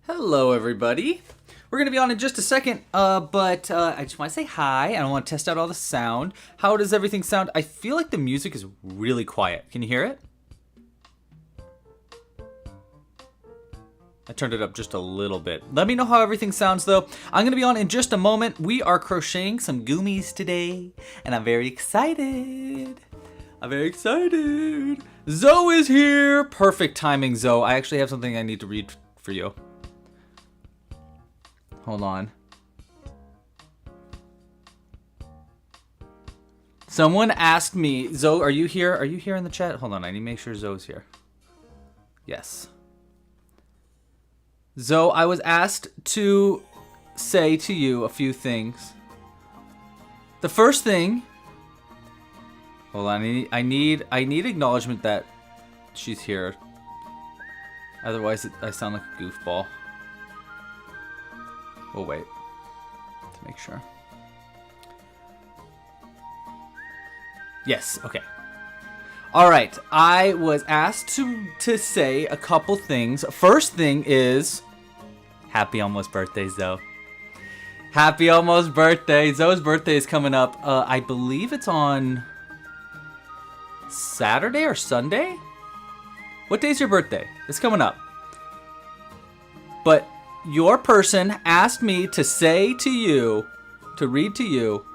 Hello, everybody. We're going to be on in just a second, but I just want to say hi, and I want to test out all the sound. How does everything sound? I feel like the music is really quiet. Can you hear it? I turned it up just a little bit. Let me know how everything sounds, though. I'm going to be on in just a moment. We are crocheting some Goomis today, and I'm very excited. Zoe is here. Perfect timing, Zoe. I actually have something I need to read for you. Hold on. Someone asked me, Zoe, are you here? Are you here in the chat? Hold on, I need to make sure Zoe's here. Yes. Zoe, I was asked to say to you a few things. The first thing, hold on, I need acknowledgement that she's here. Otherwise, I sound like a goofball. We'll wait to make sure. Yes, okay. All right, I was asked to say a couple things. First thing is, happy almost birthday, Zoe. Happy almost birthday. Zoe's birthday is coming up. I believe it's on Saturday or Sunday? What day's your birthday? It's coming up. But your person asked me to say to you, to read to you,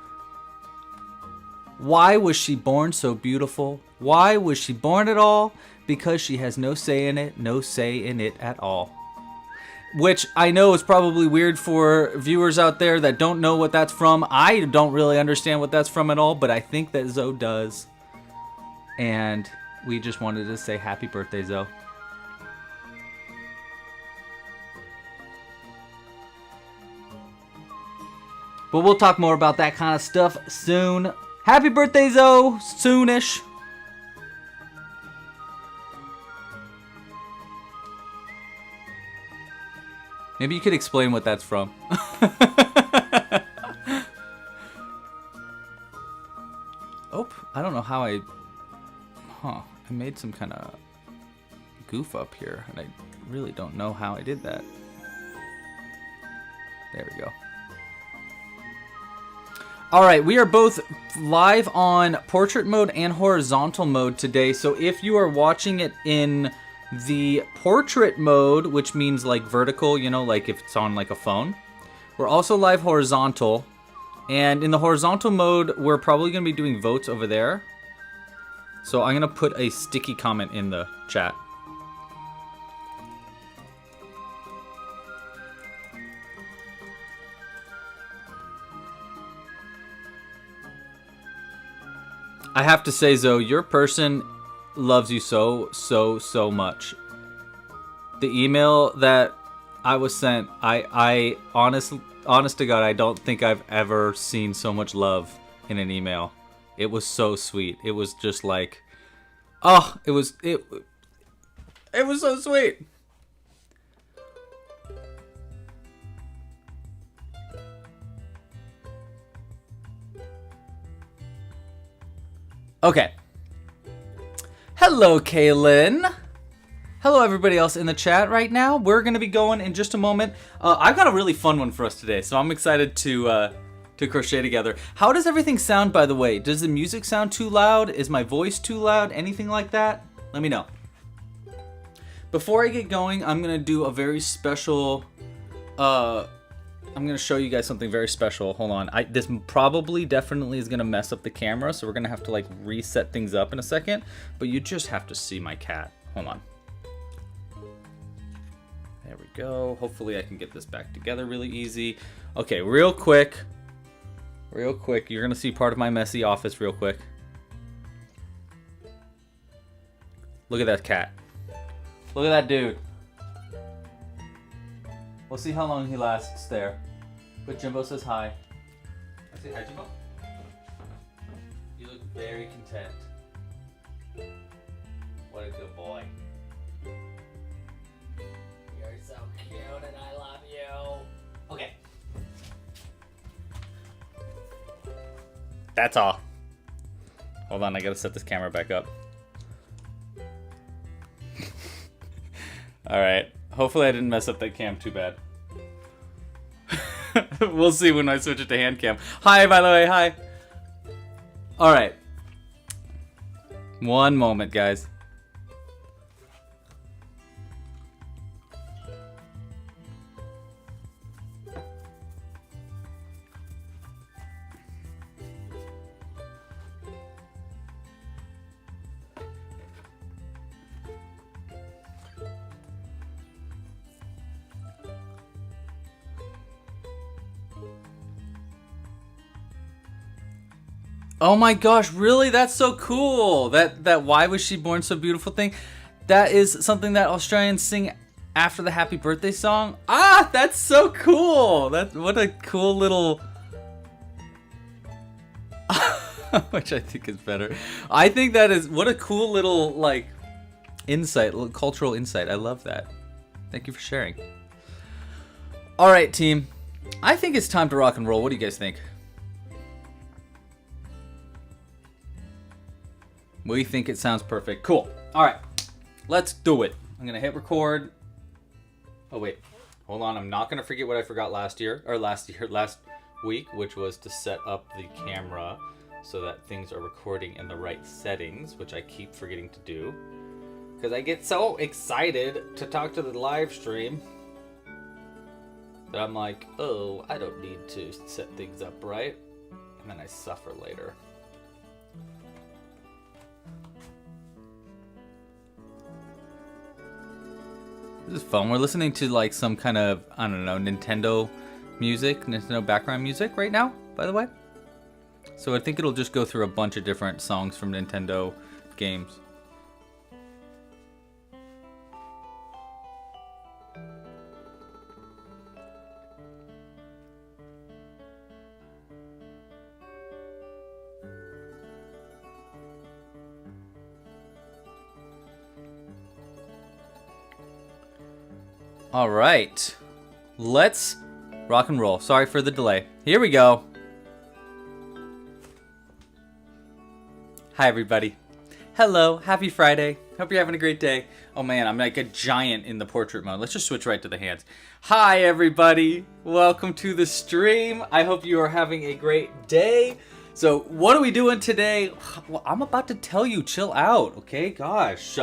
why was she born so beautiful? Why was she born at all? Because she has no say in it, no say in it at all. Which I know is probably weird for viewers out there that don't know what that's from. I don't really understand what that's from at all, but I think that Zoe does. And we just wanted to say happy birthday, Zoe. But we'll talk more about that kind of stuff soon. Happy birthday, Zoe. Soonish. Maybe you could explain what that's from. Oh, I don't know how I made some kind of goof up here, and I really don't know how I did that. There we go. All right, we are both live on portrait mode and horizontal mode today. So if you are watching it in the portrait mode, which means like vertical, you know, like if it's on like a phone, we're also live horizontal. And in the horizontal mode, we're probably going to be doing votes over there. So I'm going to put a sticky comment in the chat. I have to say, Zoe, your person loves you so much. The email that I was sent, I honest to God, I don't think I've ever seen so much love in an email. It was so sweet. It was just like, oh, it was so sweet. Okay. Hello, Kaylin. Hello, everybody else in the chat right now. We're going to be going in just a moment. I've got a really fun one for us today, so I'm excited to crochet together. How does everything sound, by the way? Does the music sound too loud? Is my voice too loud? Anything like that? Let me know. Before I get going, I'm going to do a very special... I'm going to show you guys something very special. Hold on. This probably definitely is going to mess up the camera, so we're going to have to like reset things up in a second. But you just have to see my cat. Hold on. There we go. Hopefully I can get this back together really easy. Okay, real quick. You're going to see part of my messy office real quick. Look at that cat. Look at that dude. We'll see how long he lasts there. But Jimbo says hi. I say hi, Jimbo. You look very content. What a good boy. You're so cute and I love you. Okay. That's all. Hold on, I gotta set this camera back up. Alright. Hopefully I didn't mess up that cam too bad. We'll see when I switch it to hand cam. Hi, by the way, hi. All right. One moment, guys. Oh my gosh, really? That's so cool. That why was she born so beautiful thing. That is something that Australians sing after the happy birthday song. Ah, that's so cool. What a cool little which I think is better. I think that is what a cool little like insight, little cultural insight. I love that. Thank you for sharing. All right, team. I think it's time to rock and roll. What do you guys think? We think it sounds perfect. Cool. All right, let's do it. I'm gonna hit record. Oh wait, hold on. I'm not gonna forget what I forgot last week, which was to set up the camera so that things are recording in the right settings, which I keep forgetting to do because I get so excited to talk to the live stream that I'm like, oh, I don't need to set things up right, and then I suffer later. This is fun. We're listening to like some kind of, I don't know, Nintendo music, Nintendo background music right now, by the way. So I think it'll just go through a bunch of different songs from Nintendo games. All right, let's rock and roll. Sorry for the delay. Here we go. Hi, everybody. Hello, happy Friday. Hope you're having a great day. Oh man, I'm like a giant in the portrait mode. Let's just switch right to the hands. Hi, everybody. Welcome to the stream. I hope you are having a great day. So what are we doing today? Well, I'm about to tell you, chill out, okay? Gosh,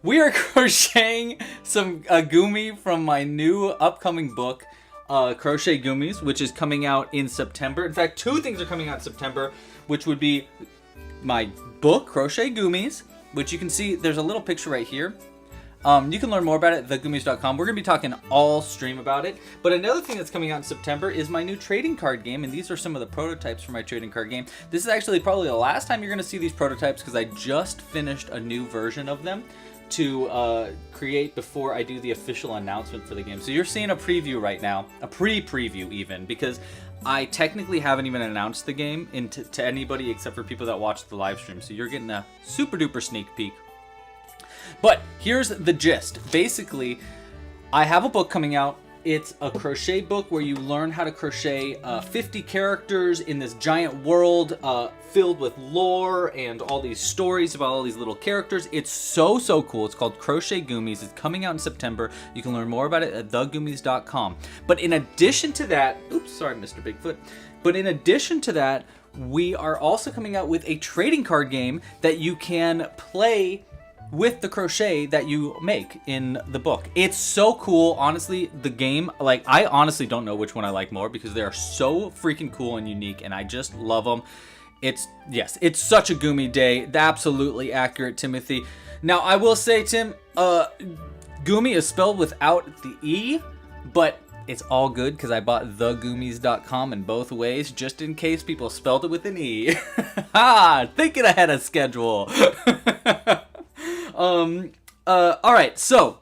we are crocheting some gumi from my new upcoming book, Crochet Goomis, which is coming out in September. In fact, two things are coming out in September, which would be my book, Crochet Goomis, which you can see, there's a little picture right here. You can learn more about it at thegoomis.com. We're going to be talking all stream about it. But another thing that's coming out in September is my new trading card game, and these are some of the prototypes for my trading card game. This is actually probably the last time you're going to see these prototypes because I just finished a new version of them to create before I do the official announcement for the game. So you're seeing a preview right now, a pre-preview even, because I technically haven't even announced the game to anybody except for people that watch the live stream. So you're getting a super duper sneak peek. But here's the gist. Basically, I have a book coming out. It's a crochet book where you learn how to crochet 50 characters in this giant world filled with lore and all these stories about all these little characters. It's so cool. It's called Crochet Goomis. It's coming out in September. You can learn more about it at thegoomis.com. But in addition to that, oops, sorry, Mr. Bigfoot. But in addition to that, we are also coming out with a trading card game that you can play with the crochet that you make in the book. It's so cool. Honestly, the game, like, I honestly don't know which one I like more because they are so freaking cool and unique, and I just love them. It's such a Goomy day. Absolutely accurate, Timothy. Now, I will say, Tim, Goomy is spelled without the E, but it's all good because I bought thegoomis.com in both ways just in case people spelled it with an E. Thinking ahead of schedule. All right, so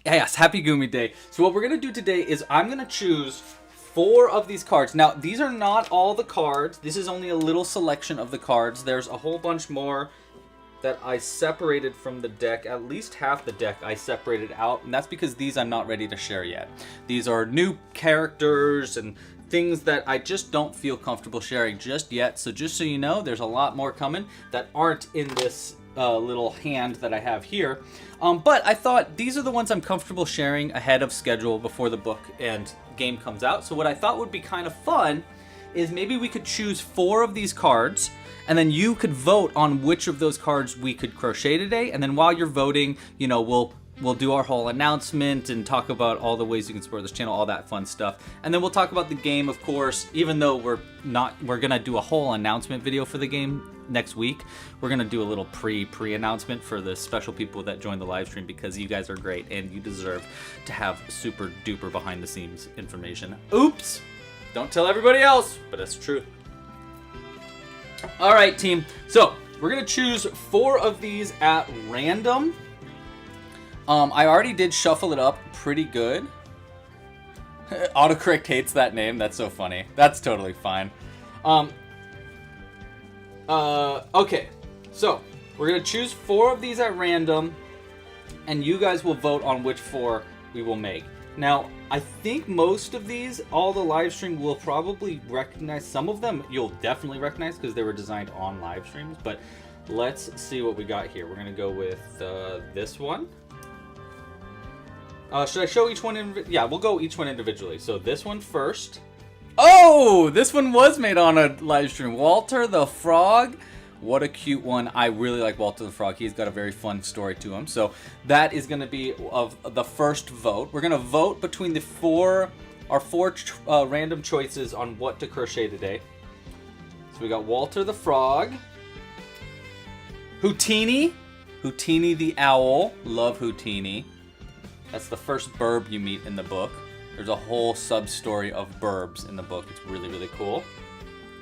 yes, happy Goomy Day. So what we're gonna do today is I'm gonna choose 4 of these cards. Now, these are not all the cards. This is only a little selection of the cards. There's a whole bunch more that I separated from the deck. At least half the deck I separated out, and that's because these I'm not ready to share yet. These are new characters and things that I just don't feel comfortable sharing just yet. So just so you know, there's a lot more coming that aren't in this little hand that I have here. But I thought these are the ones I'm comfortable sharing ahead of schedule before the book and game comes out. So what I thought would be kind of fun is maybe we could choose 4 of these cards, and then you could vote on which of those cards we could crochet today. And then while you're voting, you know, we'll do our whole announcement and talk about all the ways you can support this channel, all that fun stuff. And then we'll talk about the game, of course, even though we're gonna do a whole announcement video for the game next week. We're gonna do a little pre-announcement for the special people that join the live stream, because you guys are great and you deserve to have super duper behind the scenes information. Oops, don't tell everybody else, but it's true. All right, team. So we're gonna choose 4 of these at random. I already did shuffle it up pretty good. Autocorrect hates that name. That's so funny. That's totally fine. Okay, so we're gonna choose 4 of these at random, and you guys will vote on which 4 we will make. Now, I think most of these, all the live stream will probably recognize. Some of them you'll definitely recognize because they were designed on live streams, but let's see what we got here. We're gonna go with this one. Should I show each one? Yeah, we'll go each one individually. So this one first. Oh, this one was made on a live stream. Walter the Frog. What a cute one. I really like Walter the Frog. He's got a very fun story to him. So that is going to be of the first vote. We're going to vote between the 4 random choices on what to crochet today. So we got Walter the Frog. Houtini. Houtini the Owl. Love Houtini. That's the first burb you meet in the book. There's a whole sub-story of burbs in the book. It's really, really cool.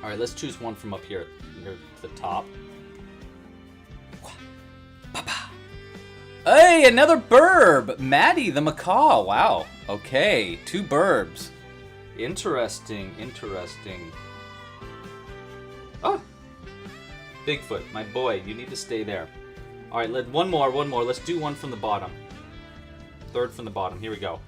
All right, let's choose one from up here near the top. Hey, another burb! Maddie the Macaw. Wow. Okay, 2 burbs. Interesting, interesting. Oh! Bigfoot, my boy, you need to stay there. All right, one more. Let's do one from the bottom. 3rd from the bottom. Here we go.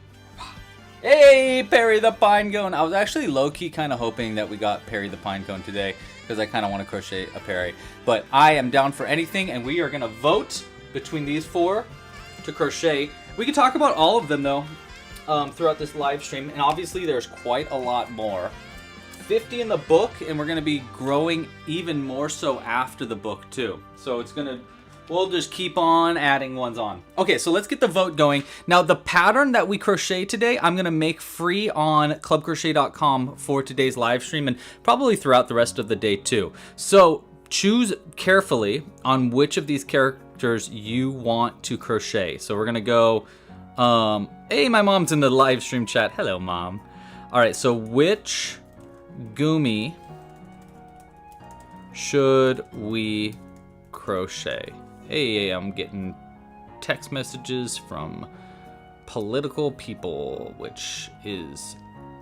Hey, Perry the Pinecone. I was actually low-key kind of hoping that we got Perry the Pinecone today, because I kind of want to crochet a Perry. But I am down for anything, and we are going to vote between these 4 to crochet. We can talk about all of them, though, throughout this live stream. And obviously, there's quite a lot more. 50 in the book, and we're going to be growing even more so after the book, too. So it's going to... We'll just keep on adding ones on. Okay, so let's get the vote going. Now, the pattern that we crochet today, I'm going to make free on clubcrochet.com for today's live stream, and probably throughout the rest of the day too. So choose carefully on which of these characters you want to crochet. So we're going to go... hey, my mom's in the live stream chat. Hello, Mom. All right, so which Goomy should we crochet? Hey, I'm getting text messages from political people, which is,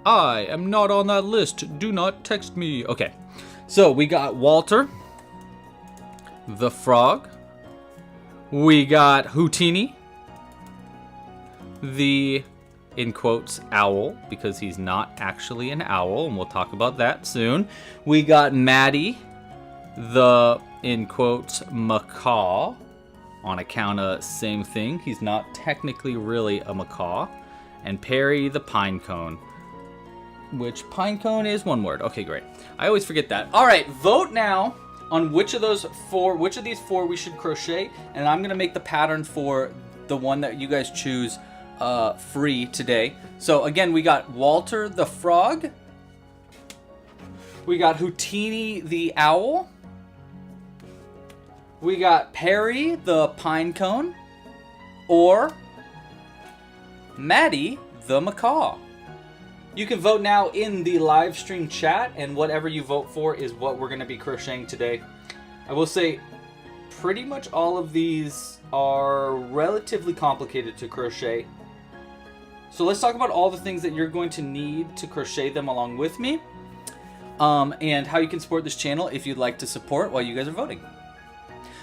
I am not on that list. Do not text me. Okay, so we got Walter the Frog. We got Houtini, the, in quotes, owl, because he's not actually an owl, and we'll talk about that soon. We got Maddie, the, in quotes, macaw, on account of same thing. He's not technically really a macaw. And Perry the Pinecone, which pinecone is one word. Okay, great. I always forget that. All right, vote now on which of these 4 we should crochet, and I'm gonna make the pattern for the one that you guys choose free today. So again, we got Walter the Frog. We got Houtini the Owl. We got Perry the Pinecone, or Maddie the Macaw. You can vote now in the live stream chat, and whatever you vote for is what we're going to be crocheting today. I will say pretty much all of these are relatively complicated to crochet. So let's talk about all the things that you're going to need to crochet them along with me, and how you can support this channel if you'd like to support while you guys are voting.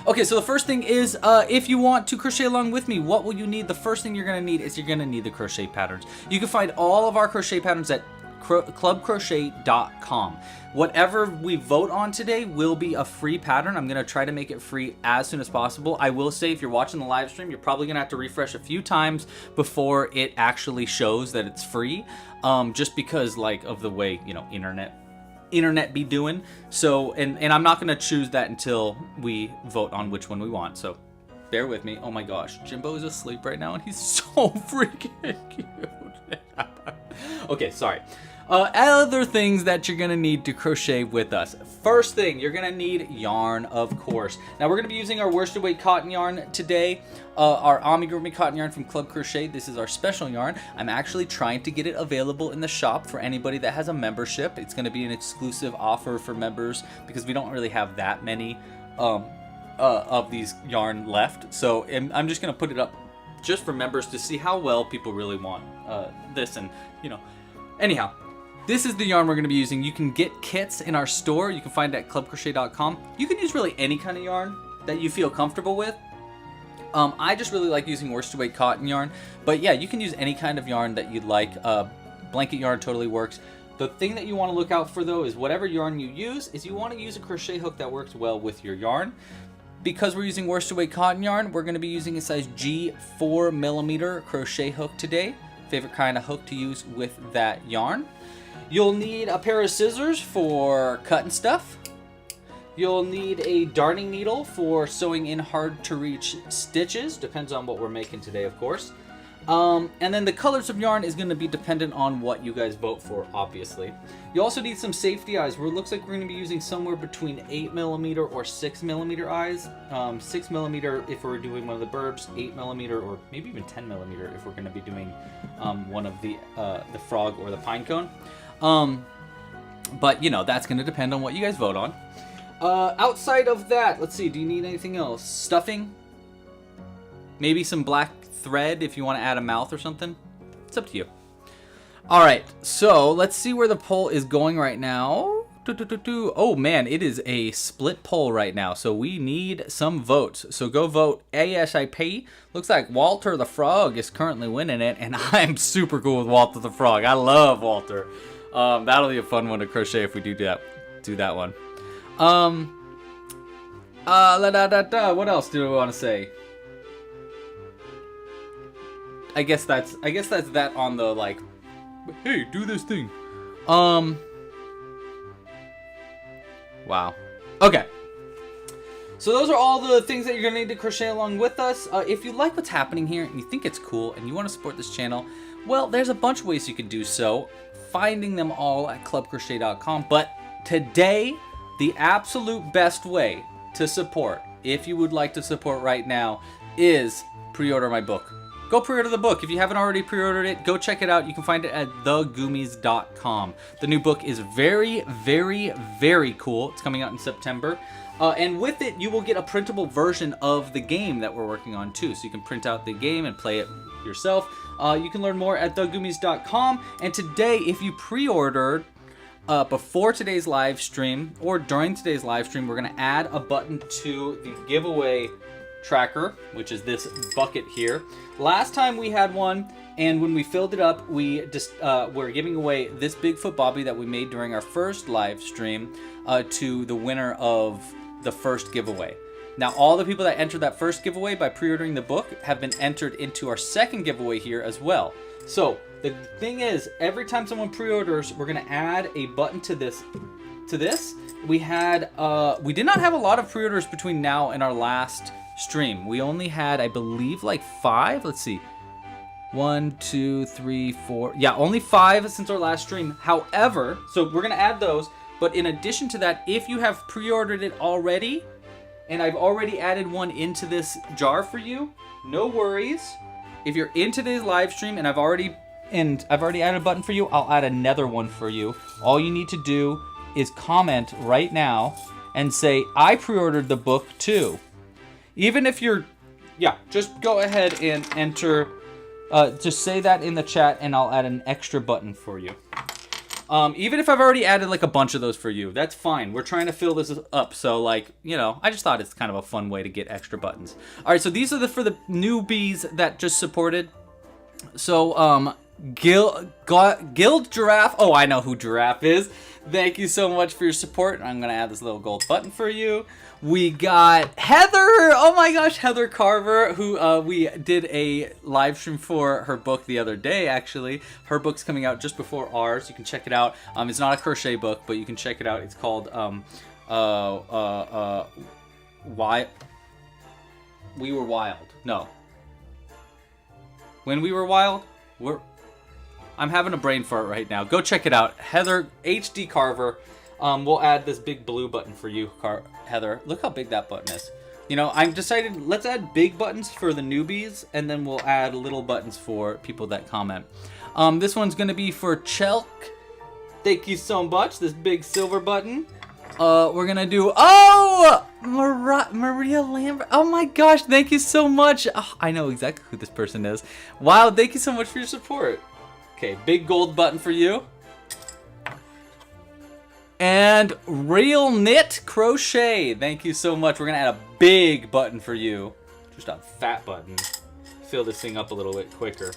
Okay, so the first thing is, if you want to crochet along with me, what will you need? The first thing you're going to need is you're going to need the crochet patterns. You can find all of our crochet patterns at clubcrochet.com. Whatever we vote on today will be a free pattern. I'm going to try to make it free as soon as possible. I will say, if you're watching the live stream, you're probably going to have to refresh a few times before it actually shows that it's free, just because like of the way, you know, internet be doing. So, and I'm not going to choose that until we vote on which one we want. So bear with me. Oh my gosh, Jimbo is asleep right now and he's so freaking cute. Okay, sorry. Other things that you're gonna need to crochet with us. First thing, you're gonna need yarn, of course. Now we're gonna be using our worsted weight cotton yarn today, our amigurumi cotton yarn from Club Crochet. This is our special yarn. I'm actually trying to get it available in the shop for anybody that has a membership. It's gonna be an exclusive offer for members because we don't really have that many of these yarn left. So I'm just gonna put it up just for members to see how well people really want this, and you know, anyhow. This is the yarn we're going to be using. You can get kits in our store. You can find it at clubcrochet.com. You can use really any kind of yarn that you feel comfortable with. I just really like using worsted weight cotton yarn. But yeah, you can use any kind of yarn that you'd like. Blanket yarn totally works. The thing that you want to look out for, though, is whatever yarn you use, is you want to use a crochet hook that works well with your yarn. Because we're using worsted weight cotton yarn, we're going to be using a size G 4mm crochet hook today. Favorite kind of hook to use with that yarn. You'll need a pair of scissors for cutting stuff. You'll need a darning needle for sewing in hard to reach stitches. Depends on what we're making today, of course. And then the colors of yarn is going to be dependent on what you guys vote for, obviously. You also need some safety eyes. Where it looks like we're going to be using somewhere between 8mm or 6mm eyes. 6mm if we're doing one of the burbs, 8mm or maybe even 10mm if we're going to be doing one of the frog or the pine cone. But you know, that's going to depend on what you guys vote on. Outside of that, let's see, do you need anything else? Stuffing? Maybe some black thread if you want to add a mouth or something. It's up to you. All right, so let's see where the poll is going right now. Oh man, it is a split poll right now, so we need some votes. So go vote ASAP. Looks like Walter the Frog is currently winning it, and I'm super cool with Walter the Frog. I love Walter. That'll be a fun one to crochet if we do that one. What else do we want to say? I guess that's that on the like, hey, do this thing. Wow. Okay. So those are all the things that you're gonna need to crochet along with us. If you like what's happening here and you think it's cool and you want to support this channel, well, there's a bunch of ways you can do so. Finding them all at clubcrochet.com. But today, the absolute best way to support, if you would like to support right now, is pre-order my book. Go pre-order the book. If you haven't already pre-ordered it, go check it out. You can find it at thegoomies.com. The new book is very, very, very cool. It's coming out in September. And with it, you will get a printable version of the game that we're working on too. So you can print out the game and play it yourself. You can learn more at thegoomies.com. And today, if you pre-ordered before today's live stream or during today's live stream, we're going to add a button to the giveaway tracker, which is this bucket here. Last time we had one, and when we filled it up, we just we're giving away this Bigfoot Bobby that we made during our first live stream to the winner of the first giveaway. Now, all the people that entered that first giveaway by pre-ordering the book have been entered into our second giveaway here as well. So the thing is, every time someone pre-orders, we're going to add a button to this. We did not have a lot of pre-orders between now and our last stream. We only had, I believe, like 5. Let's see. 1, 2, 3, 4. Yeah, only 5 since our last stream. However, so we're going to add those. But in addition to that, if you have pre-ordered it already, and I've already added one into this jar for you, no worries. If you're in today's live stream and I've already added a button for you, I'll add another one for you. All you need to do is comment right now and say, I pre-ordered the book too. Even if you're, just go ahead and enter, just say that in the chat and I'll add an extra button for you. Even if I've already added like a bunch of those for you, that's fine. We're trying to fill this up. So like, I just thought it's kind of a fun way to get extra buttons. All right, so these are for the newbies that just supported. So Guild Giraffe. Oh, I know who Giraffe is. Thank you so much for your support. I'm going to add this little gold button for you. We got Heather. Oh my gosh, Heather Carver, who we did a live stream for her book the other day, actually. Her book's coming out just before ours. You can check it out. It's not a crochet book, but you can check it out. It's called Why We Were Wild. No. When We Were Wild? I'm having a brain fart right now. Go check it out. Heather HD Carver. We'll add this big blue button for you, Heather. Look how big that button is. You know, I've decided let's add big buttons for the newbies, and then we'll add little buttons for people that comment. This one's going to be for Chelk. Thank you so much. This big silver button. We're going to do... Oh! Maria Lambert. Oh my gosh, thank you so much. Oh, I know exactly who this person is. Wow, thank you so much for your support. Okay, big gold button for you. And Real Knit Crochet. Thank you so much. We're going to add a big button for you. Just a fat button. Fill this thing up a little bit quicker.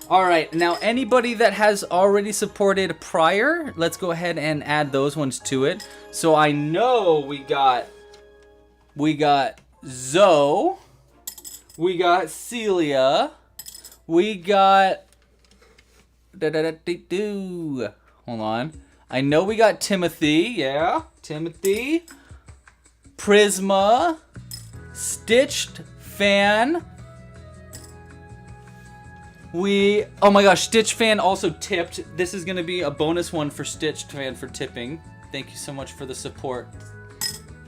All right, now anybody that has already supported prior, let's go ahead and add those ones to it. So I know we got Zoe, we got Celia, we got hold on. I know we got Timothy, yeah, Timothy, Prisma, Stitched Fan. Oh my gosh, Stitched Fan also tipped. This is gonna be a bonus one for Stitched Fan for tipping. Thank you so much for the support.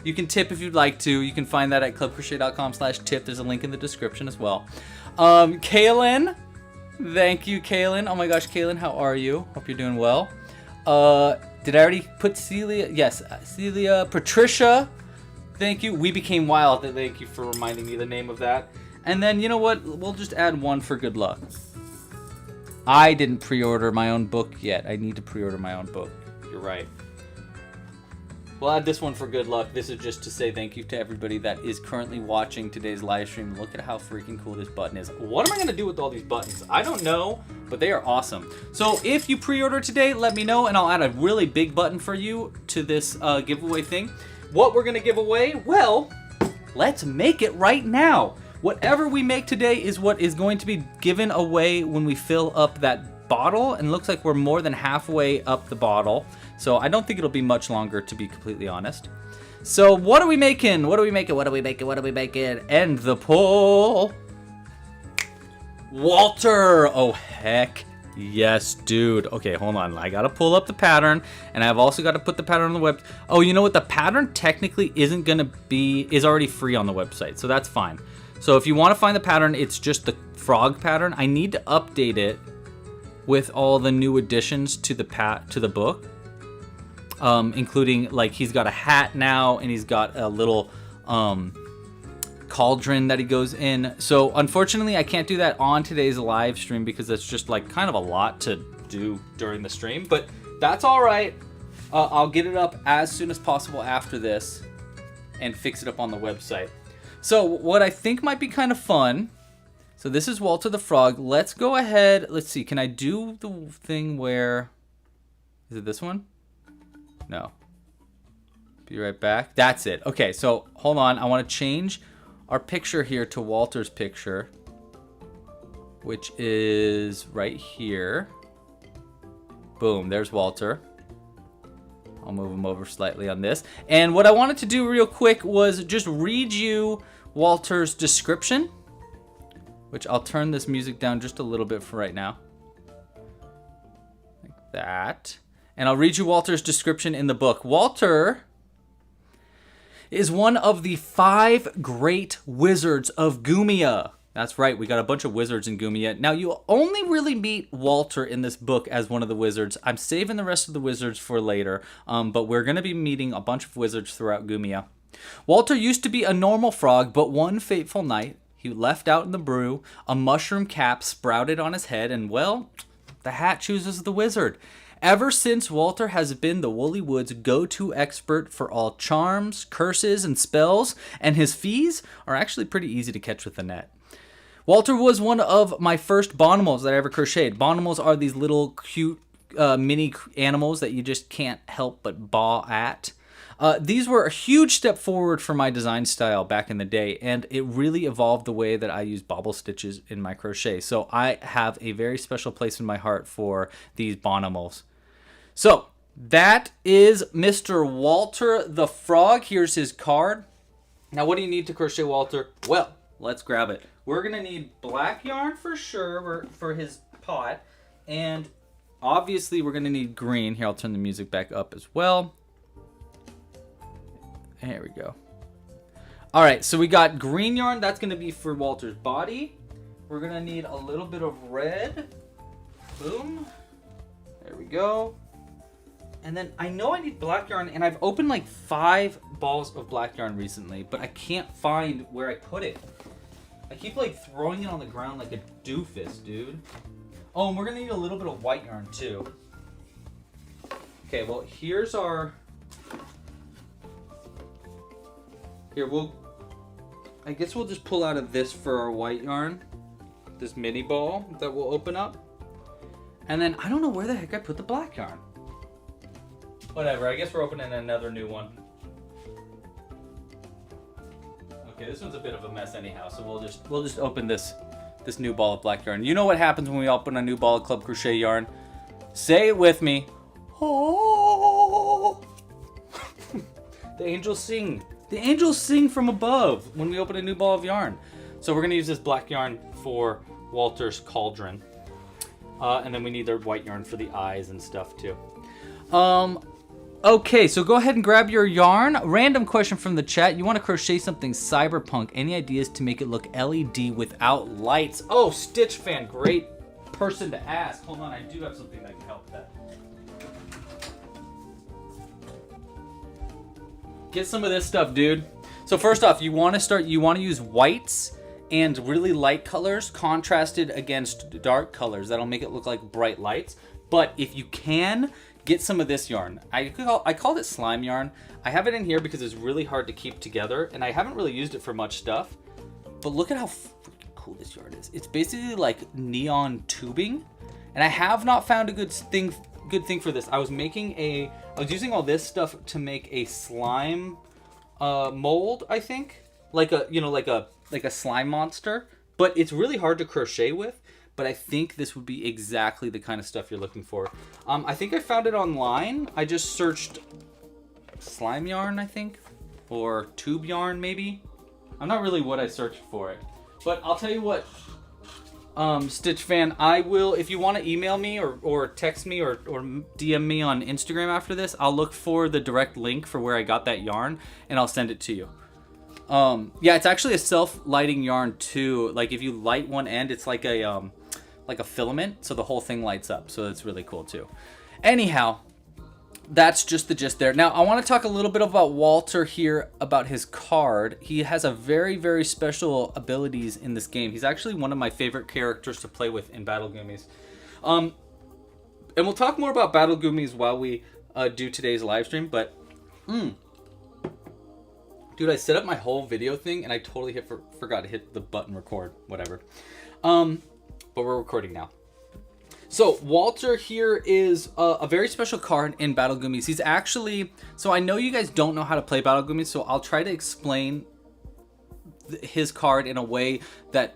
You can tip if you'd like to. You can find that at clubcrochet.com/tip. There's a link in the description as well. Kaylin, thank you, Kaylin. Oh my gosh, Kaylin, how are you? Hope you're doing well. Did I already put Celia? Yes, Celia. Patricia, thank you. We Became Wild. Thank you for reminding me the name of that. And then, you know what? We'll just add one for good luck. I didn't pre-order my own book yet. I need to pre-order my own book. You're right. We'll add this one for good luck. This is just to say thank you to everybody that is currently watching today's live stream. Look at how freaking cool this button is. What am I going to do with all these buttons? I don't know, but they are awesome. So if you pre-order today, let me know, and I'll add a really big button for you to this giveaway thing. What we're going to give away? Well, let's make it right now. Whatever we make today is what is going to be given away when we fill up that bottle, and it looks like we're more than halfway up the bottle. So I don't think it'll be much longer, to be completely honest. So what are we making? What are we making? What are we making? What are we making? End the poll. Walter. Oh, heck yes, dude. Okay, hold on. I got to pull up the pattern, and I've also got to put the pattern on the web. Oh, you know what? The pattern technically is already free on the website, so that's fine. So if you want to find the pattern, it's just the frog pattern. I need to update it with all the new additions to the book, including like he's got a hat now, and he's got a little cauldron that he goes in. So unfortunately, I can't do that on today's live stream because that's just like kind of a lot to do during the stream. But that's all right. I'll get it up as soon as possible after this and fix it up on the website. So what I think might be kind of fun, so this is Walter the Frog. Let's go ahead. Let's see. Can I do the thing where, is it this one? No. Be right back. That's it. Okay, so hold on. I want to change our picture here to Walter's picture, which is right here. Boom, there's Walter. I'll move him over slightly on this. And what I wanted to do real quick was just read you Walter's description, which I'll turn this music down just a little bit for right now. Like that. And I'll read you Walter's description in the book. Walter is one of the 5 great wizards of Goomia. That's right, we got a bunch of wizards in Goomia. Now, you only really meet Walter in this book as one of the wizards. I'm saving the rest of the wizards for later, but we're going to be meeting a bunch of wizards throughout Goomia. Walter used to be a normal frog, but one fateful night, he left out in the brew, a mushroom cap sprouted on his head, and, well, the hat chooses the wizard. Ever since, Walter has been the Woolly Woods' go-to expert for all charms, curses, and spells, and his fees are actually pretty easy to catch with the net. Walter was one of my first Bonimals that I ever crocheted. Bonimals are these little cute mini animals that you just can't help but baw at. These were a huge step forward for my design style back in the day, and it really evolved the way that I use bobble stitches in my crochet. So I have a very special place in my heart for these Bonimals. So that is Mr. Walter the Frog. Here's his card. Now, what do you need to crochet Walter? Well, let's grab it. We're going to need black yarn for sure for his pot, and obviously we're going to need green. Here, I'll turn the music back up as well. There we go. All right, so we got green yarn. That's going to be for Walter's body. We're going to need a little bit of red. Boom. There we go. And then I know I need black yarn, and I've opened like 5 balls of black yarn recently, but I can't find where I put it. I keep like throwing it on the ground like a doofus, dude. Oh, and we're going to need a little bit of white yarn too. Okay, well, here's our... Here, I guess we'll just pull out of this for our white yarn. This mini ball that we'll open up. And then, I don't know where the heck I put the black yarn. Whatever, I guess we're opening another new one. Okay, this one's a bit of a mess anyhow, so we'll just open this new ball of black yarn. You know what happens when we open a new ball of Club Crochet yarn? Say it with me. Oh! The angels sing. The angels sing from above when we open a new ball of yarn. So we're going to use this black yarn for Walter's cauldron. And then we need their white yarn for the eyes and stuff too. Okay, so go ahead and grab your yarn. Random question from the chat. You want to crochet something cyberpunk. Any ideas to make it look LED without lights? Oh, Stitch Fan, great person to ask. Hold on, I do have something that can help that. Get some of this stuff, dude. So first off, you want to use whites and really light colors contrasted against dark colors. That'll make it look like bright lights. But if you can, get some of this yarn. I called it slime yarn. I have it in here because it's really hard to keep together, and I haven't really used it for much stuff. But look at how freaking cool this yarn is. It's basically like neon tubing, and I have not found a good thing for this. I was using all this stuff to make a slime mold, I think, like a slime monster. But it's really hard to crochet with. But I think this would be exactly the kind of stuff you're looking for. I think I found it online. I just searched slime yarn, I think, or tube yarn maybe. I'm not really what I searched for it, but I'll tell you what. Stitch Fan, I will, if you want to email me or text me or DM me on Instagram after this, I'll look for the direct link for where I got that yarn and I'll send it to you. Yeah, it's actually a self-lighting yarn too. Like if you light one end, it's like a filament, so the whole thing lights up. So it's really cool too. Anyhow, that's just the gist there. Now, I want to talk a little bit about Walter here, about his card. He has a very, very special abilities in this game. He's actually one of my favorite characters to play with in Battle Goomis. And we'll talk more about Battle Goomis while we do today's live stream, but... Dude, I set up my whole video thing, and I totally forgot to hit the button record, whatever. But we're recording now. So Walter here is a very special card in Battle Goomis. He's actually, so I know you guys don't know how to play Battle Goomis, so I'll try to explain his card in a way that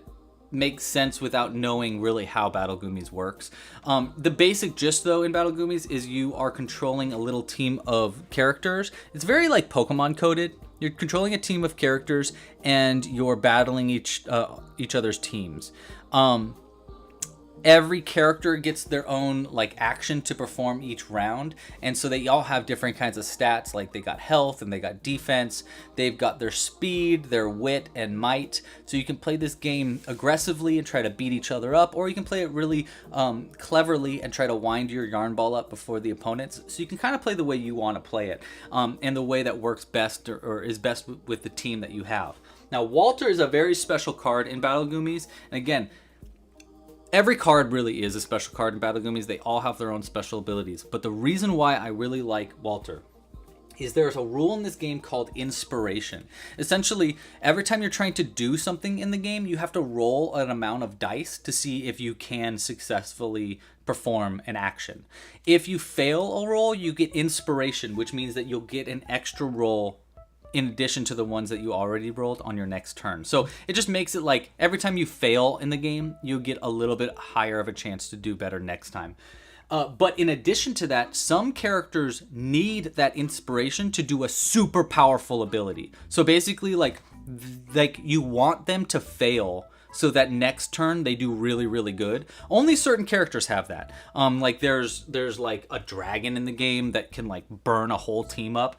makes sense without knowing really how Battle Goomis works. The basic gist though in Battle Goomis is you are controlling a little team of characters. It's very like Pokemon coded. You're controlling a team of characters and you're battling each other's teams. Every character gets their own like action to perform each round, and so they all have different kinds of stats. Like they got health and they got defense. They've got their speed, their wit, and might. So you can play this game aggressively and try to beat each other up, or you can play it really cleverly and try to wind your yarn ball up before the opponents. So you can kind of play the way you want to play it, and the way that works best or is best with the team that you have. Now, Walter is a very special card in Battle Goomis, and again, every card really is a special card in Battle Goomis. They all have their own special abilities. But the reason why I really like Walter is there's a rule in this game called inspiration. Essentially, every time you're trying to do something in the game, you have to roll an amount of dice to see if you can successfully perform an action. If you fail a roll, you get inspiration, which means that you'll get an extra roll in addition to the ones that you already rolled on your next turn. So it just makes it like every time you fail in the game, you get a little bit higher of a chance to do better next time. But in addition to that, some characters need that inspiration to do a super powerful ability. So basically, like you want them to fail so that next turn they do really, really good. Only certain characters have that. Like there's like a dragon in the game that can like burn a whole team up,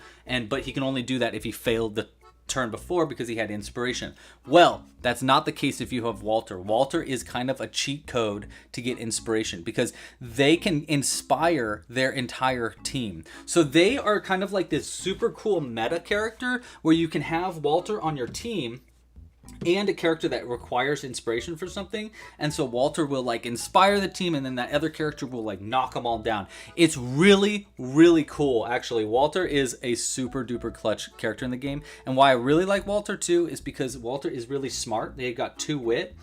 but he can only do that if he failed the turn before because he had inspiration. Well, that's not the case if you have Walter. Walter is kind of a cheat code to get inspiration because they can inspire their entire team. So they are kind of like this super cool meta character where you can have Walter on your team and a character that requires inspiration for something, and so Walter will like inspire the team, and then that other character will like knock them all down. It's really, really cool. Actually, Walter is a super duper clutch character in the game, and why I really like Walter too is because Walter is really smart. They got 2 wit,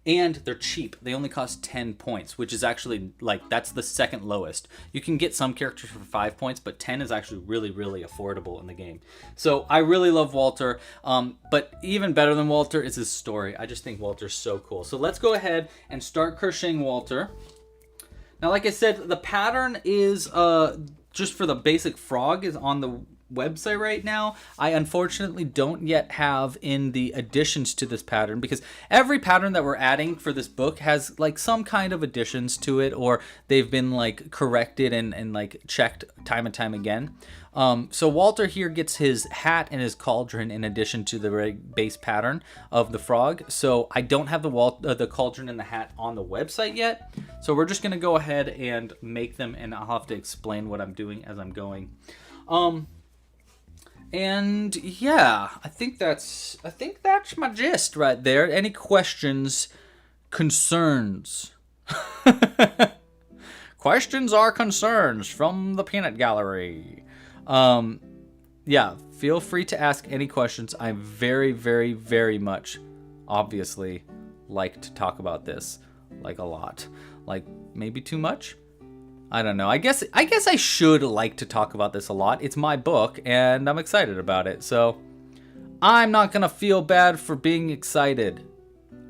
and they're cheap. They only cost 10 points, which is actually like that's the second lowest. You can get some characters for 5 points, but 10 is actually really, really affordable in the game. So I really love Walter, but even better than Walter is his story. I just think Walter's so cool. So let's go ahead and start crocheting Walter. Now, like I said, the pattern is just for the basic frog is on the website right now. I unfortunately don't yet have in the additions to this pattern because every pattern that we're adding for this book has like some kind of additions to it, or they've been like corrected and like checked time and time again. So Walter here gets his hat and his cauldron in addition to the base pattern of the frog. So I don't have the cauldron and the hat on the website yet. So we're just gonna go ahead and make them, and I'll have to explain what I'm doing as I'm going. And yeah, I think that's my gist right there. Any questions, concerns? Questions are concerns from the peanut gallery. Yeah, feel free to ask any questions. I very, very, very much, obviously, like to talk about this, like a lot, like maybe too much. I don't know. I guess I should like to talk about this a lot. It's my book, and I'm excited about it. So I'm not going to feel bad for being excited.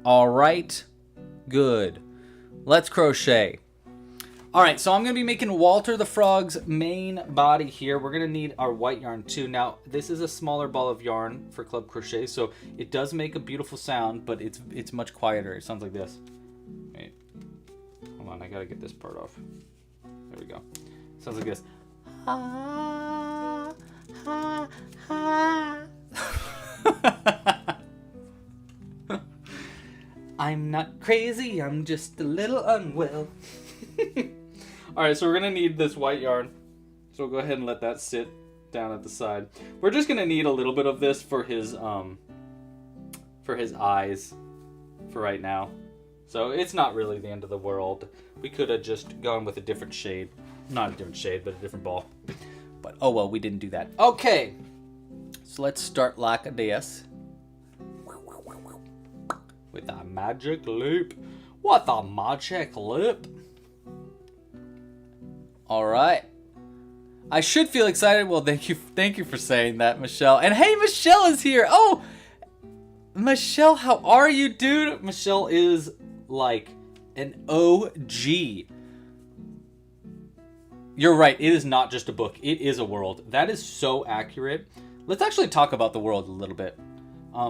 All right? Good. Let's crochet. All right, so I'm going to be making Walter the Frog's main body here. We're going to need our white yarn, too. Now, this is a smaller ball of yarn for Club Crochet, so it does make a beautiful sound, but it's much quieter. It sounds like this. Wait. Hold on, I got to get this part off. There we go. Sounds like this. Ha, ha, ha. I'm not crazy, I'm just a little unwell. Alright, so we're going to need this white yarn. So we'll go ahead and let that sit down at the side. We're just going to need a little bit of this for his eyes for right now. So it's not really the end of the world. We could have just gone with a different shade. Not a different shade, but a different ball. But oh well, we didn't do that. Okay, so let's start like this. With a magic loop. What a magic loop. Alright. I should feel excited. Well, thank you for saying that, Michelle. And hey, Michelle is here. Oh, Michelle, how are you, dude? Michelle is like an OG. You're right, it is not just a book, it is a world. That is so accurate. Let's actually talk about the world a little bit.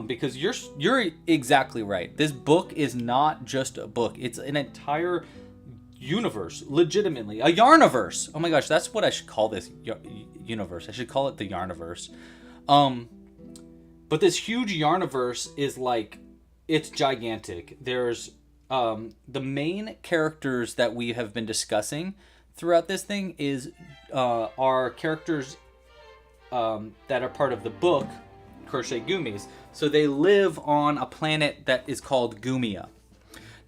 Because you're exactly right. This book is not just a book, it's an entire universe, legitimately. A yarniverse. Oh my gosh, that's what I should call this universe. I should call it the yarniverse. But this huge yarniverse is like, it's gigantic. There's the main characters that we have been discussing throughout this thing are characters that are part of the book Crochet Goomis. So they live on a planet that is called Goomia.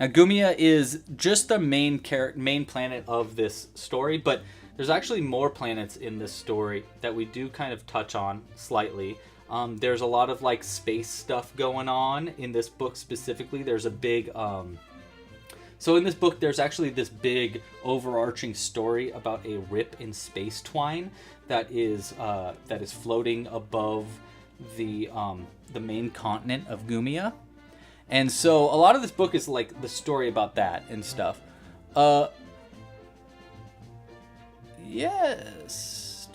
Now Goomia is just the main planet of this story, but there's actually more planets in this story that we do kind of touch on slightly. There's a lot of like space stuff going on in this book specifically. There's a big so in this book there's actually this big overarching story about a rip in space twine that is floating above the main continent of Gumia. And so a lot of this book is like the story about that and stuff. Yes.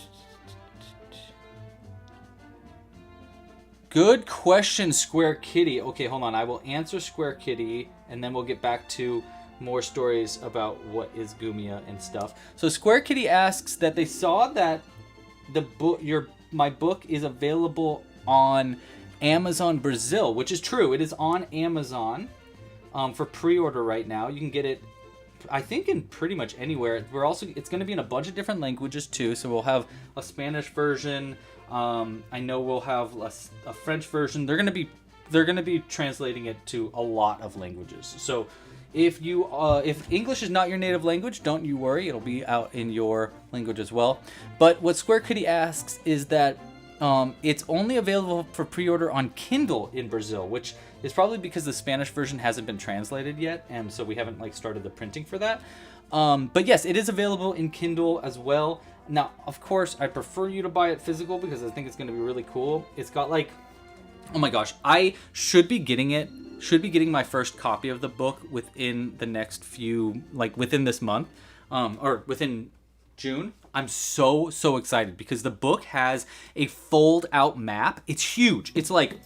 Good question, Square Kitty. Okay, hold on. I will answer Square Kitty, and then we'll get back to more stories about what is Gumia and stuff. So Square Kitty asks that they saw that my book is available on Amazon Brazil, which is true. It is on Amazon for pre-order right now. You can get it, I think, in pretty much anywhere. It's going to be in a bunch of different languages too. So we'll have a Spanish version. I know we'll have a French version. They're going to be translating it to a lot of languages. So if English is not your native language, don't you worry. It'll be out in your language as well. But what Square Kitty asks is that it's only available for pre-order on Kindle in Brazil, which is probably because the Spanish version hasn't been translated yet, and so we haven't like started the printing for that. But yes, it is available in Kindle as well. Now, of course, I prefer you to buy it physical because I think it's going to be really cool. It's got like, oh my gosh, I should be getting my first copy of the book within the next few, like within this month, or within June. I'm so excited because the book has a fold out map. It's huge. It's like,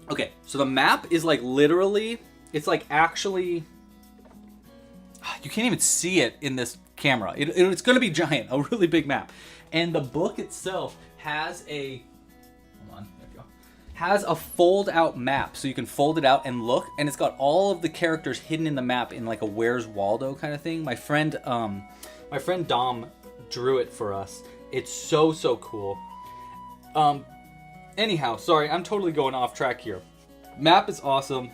okay, so the map is like literally, it's like actually, you can't even see it in this camera. It's going to be giant, a really big map. And the book itself has has a fold out map, so you can fold it out and look, and it's got all of the characters hidden in the map in like a Where's Waldo kind of thing. My friend Dom drew it for us. It's so cool. Anyhow, sorry, I'm totally going off track here. Map is awesome,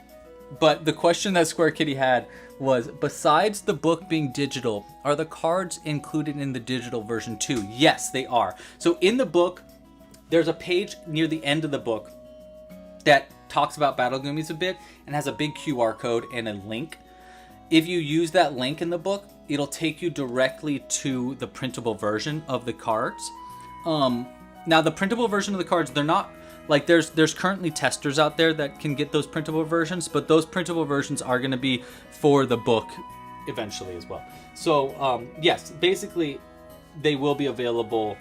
but the question that Square Kitty had was, besides the book being digital, are the cards included in the digital version too? Yes, they are. So in the book, there's a page near the end of the book that talks about Battle Goomis a bit and has a big QR code and a link. If you use that link in the book, it'll take you directly to the printable version of the cards. Now, the printable version of the cards, they're not like there's currently testers out there that can get those printable versions, but those printable versions are going to be for the book eventually as well. So yes, basically they will be available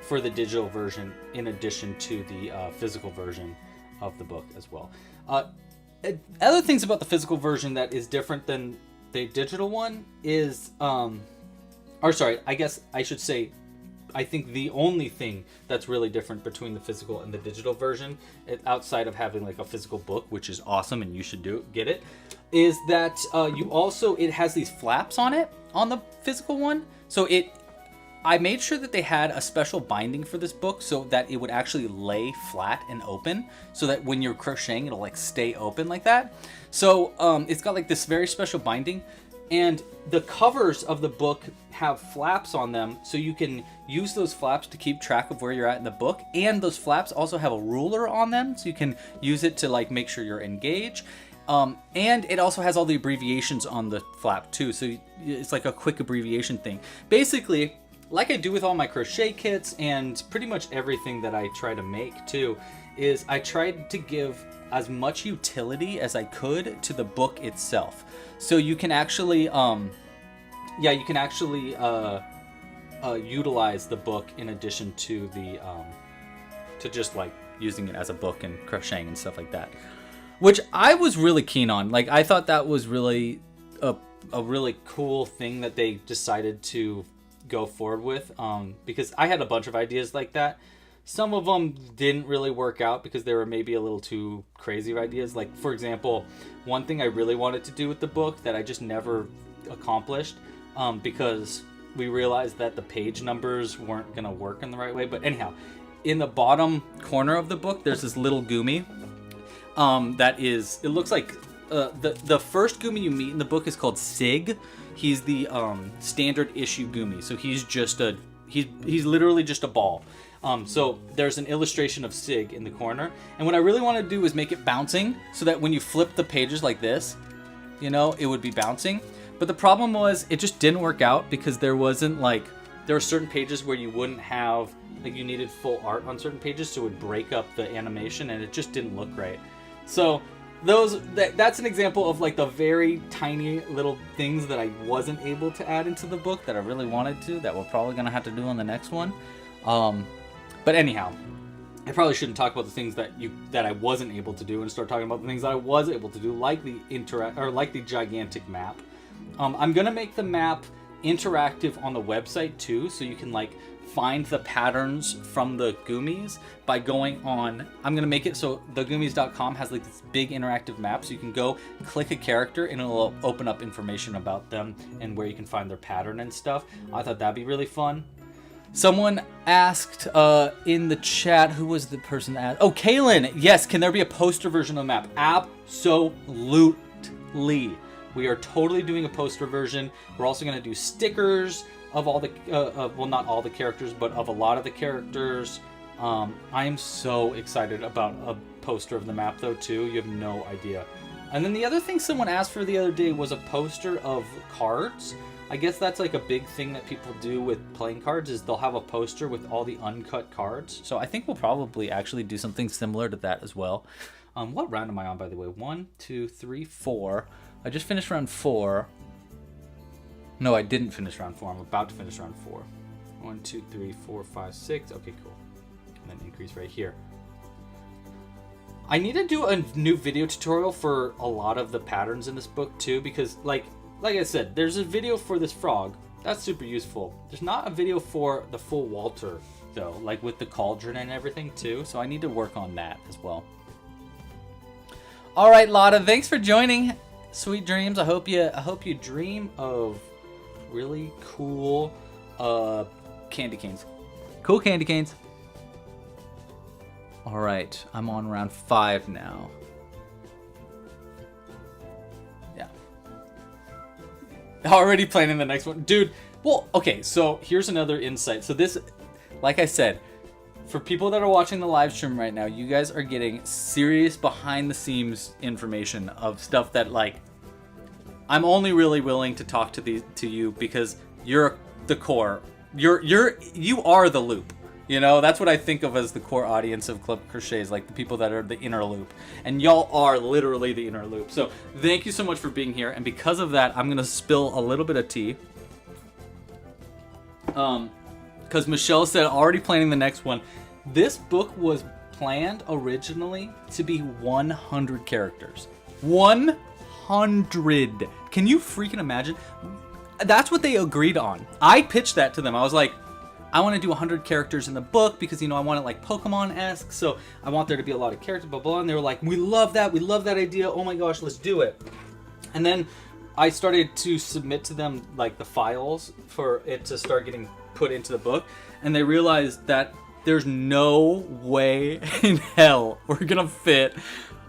for the digital version in addition to the physical version of the book as well. Other things about the physical version that is different than the digital one is, or sorry, I guess I should say, I think the only thing that's really different between the physical and the digital version, outside of having like a physical book, which is awesome and you should get it, is that it has these flaps on it on the physical one. So I made sure that they had a special binding for this book so that it would actually lay flat and open, so that when you're crocheting, it'll like stay open like that. So it's got like this very special binding, and the covers of the book have flaps on them, so you can use those flaps to keep track of where you're at in the book. And those flaps also have a ruler on them, so you can use it to like make sure you're engaged. And it also has all the abbreviations on the flap too, so it's like a quick abbreviation thing. Basically, like I do with all my crochet kits and pretty much everything that I try to make too, is I tried to give as much utility as I could to the book itself. So you can actually, utilize the book in addition to to just like using it as a book and crocheting and stuff like that, which I was really keen on. Like, I thought that was really a really cool thing that they decided to go forward with, because I had a bunch of ideas like that. Some of them didn't really work out because they were maybe a little too crazy of ideas. Like, for example, one thing I really wanted to do with the book that I just never accomplished, because we realized that the page numbers weren't going to work in the right way. But anyhow, in the bottom corner of the book, there's this little Goomy it looks like the first Goomy you meet in the book is called Sig. he's the standard issue Goomy. So he's just he's literally just a ball. So there's an illustration of Sig in the corner, and what I really want to do is make it bouncing so that when you flip the pages like this, you know, it would be bouncing. But the problem was it just didn't work out because there wasn't like, there were certain pages where you wouldn't have, like you needed full art on certain pages, so it would break up the animation and it just didn't look right. So that's an example of like the very tiny little things that I wasn't able to add into the book that I really wanted to, that we're probably gonna have to do on the next one. But anyhow, I probably shouldn't talk about the things that I wasn't able to do and start talking about the things that I was able to do, like the gigantic map. I'm gonna make the map interactive on the website too, so you can like find the patterns from the Goomies by going on. I'm gonna make it so thegoomies.com has like this big interactive map, so you can go click a character and it'll open up information about them and where you can find their pattern and stuff. I thought that'd be really fun. Someone asked in the chat, who was the person that asked? Oh, Kaylin, yes, can there be a poster version of the map? Absolutely. We are totally doing a poster version. We're also going to do stickers of all the, well, not all the characters, but of a lot of the characters. I am so excited about a poster of the map, though, too. You have no idea. And then the other thing someone asked for the other day was a poster of cards. I guess that's like a big thing that people do with playing cards, is they'll have a poster with all the uncut cards. So I think we'll probably actually do something similar to that as well. What round am I on, by the way? 1, 2, 3, 4. I just finished round 4. No, I didn't finish round 4. I'm about to finish round 4. 1, 2, 3, 4, 5, 6. Okay, cool. And then increase right here. I need to do a new video tutorial for a lot of the patterns in this book too, because like I said, there's a video for this frog. That's super useful. There's not a video for the full Walter though, like with the cauldron and everything too. So I need to work on that as well. All right, Lotta, thanks for joining. Sweet dreams. I hope you dream of really cool candy canes. Cool candy canes. All right, I'm on round 5 now. Yeah. Already planning the next one. Dude, well, okay, so here's another insight. So this, like I said, for people that are watching the live stream right now, you guys are getting serious behind the scenes information of stuff that like I'm only really willing to talk to you because you're the core. You are the loop. You know, that's what I think of as the core audience of Club Crochets, like the people that are the inner loop. And y'all are literally the inner loop. So thank you so much for being here. And because of that, I'm gonna spill a little bit of tea. Because Michelle said already planning the next one. This book was planned originally to be 100 characters. 100. Can you freaking imagine? That's what they agreed on. I pitched that to them. I was like, I want to do 100 characters in the book because, you know, I want it like Pokemon-esque. So I want there to be a lot of characters, blah, blah. And they were like, we love that. We love that idea. Oh my gosh, let's do it. And then I started to submit to them like the files for it to start getting put into the book. And they realized that there's no way in hell we're gonna fit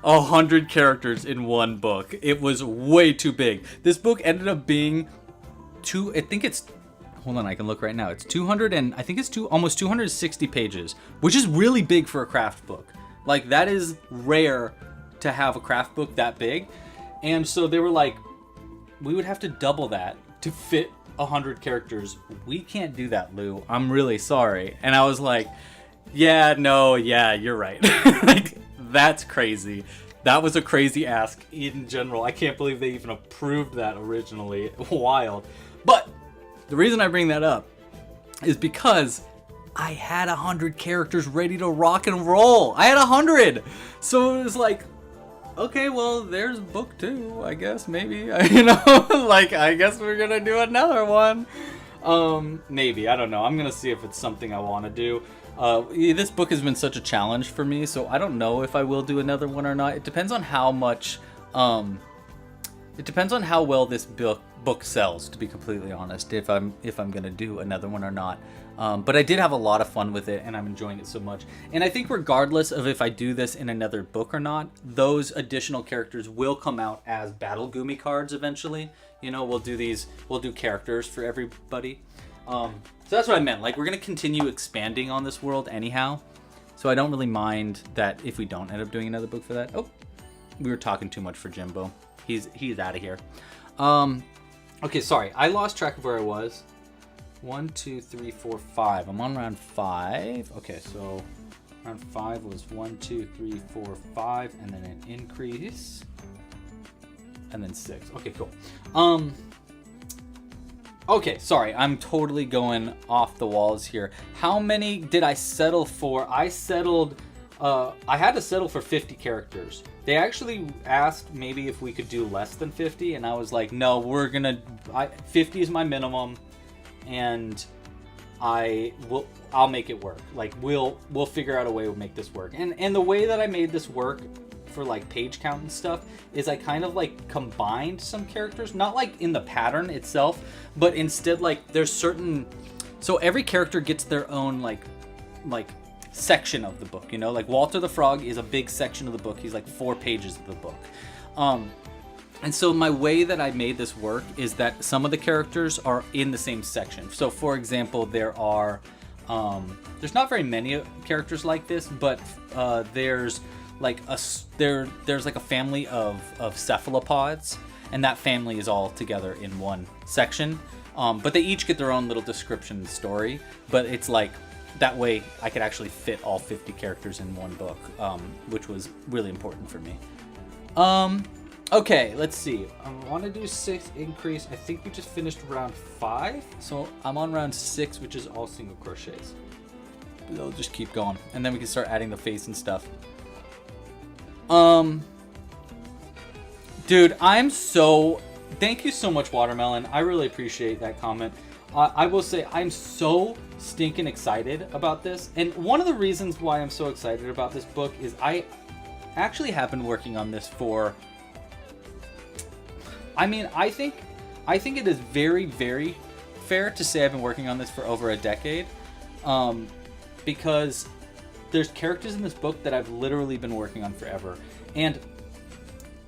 100 characters in one book. It was way too big. This book ended up being hold on, I can look right now. It's 200 and I think it's almost 260 pages, which is really big for a craft book. Like that is rare to have a craft book that big. And so they were like, we would have to double that to fit 100 characters. We can't do that, Lou. I'm really sorry. And I was like, yeah, you're right. Like, that's crazy. That was a crazy ask in general. I can't believe they even approved that originally. Wild. But the reason I bring that up is because I had 100 characters ready to rock and roll. I had 100. So it was like, okay, well, there's book 2, I guess, maybe. You know, like, I guess we're going to do another one. Maybe, I don't know. I'm going to see if it's something I want to do. This book has been such a challenge for me, so I don't know if I will do another one or not. It depends on how much, it depends on how well this book book sells, to be completely honest, if I'm gonna do another one or not. But I did have a lot of fun with it, and I'm enjoying it so much. And I think regardless of if I do this in another book or not, those additional characters will come out as Battle Goomy cards eventually. You know, we'll do characters for everybody. So that's what I meant. Like, we're gonna continue expanding on this world anyhow. So I don't really mind that if we don't end up doing another book for that. Oh, we were talking too much for Jimbo. He's out of here. Okay, sorry. I lost track of where I was. 1, 2, 3, 4, 5. I'm on round 5. Okay, so round 5 was 1, 2, 3, 4, 5, and then an increase. And then 6. Okay, cool. Okay, sorry, I'm totally going off the walls here. How many did I settle for? I had to settle for 50 characters. They actually asked maybe if we could do less than 50, and I was like, no, 50 is my minimum, and I'll make it work. Like, we'll figure out a way to make this work. And the way that I made this work for like page count and stuff is I kind of like combined some characters, not like in the pattern itself, but instead like there's certain, so every character gets their own like section of the book, you know, like Walter the Frog is a big section of the book. He's like 4 pages of the book. And so my way that I made this work is that some of the characters are in the same section. So for example, there's not very many characters like this, but there's like there's like a family of cephalopods, and that family is all together in one section. But they each get their own little description and story, but it's like that way I could actually fit all 50 characters in one book, which was really important for me. Okay, let's see. I want to do 6 increase. I think we just finished round 5, so I'm on round 6, which is all single crochets. They'll just keep going, and then we can start adding the face and stuff. Dude, thank you so much, Watermelon. I really appreciate that comment. I will say I'm so stinking excited about this. And one of the reasons why I'm so excited about this book is I actually have been working on this for, I think it is very, very fair to say I've been working on this for over a decade. Because there's characters in this book that I've literally been working on forever. And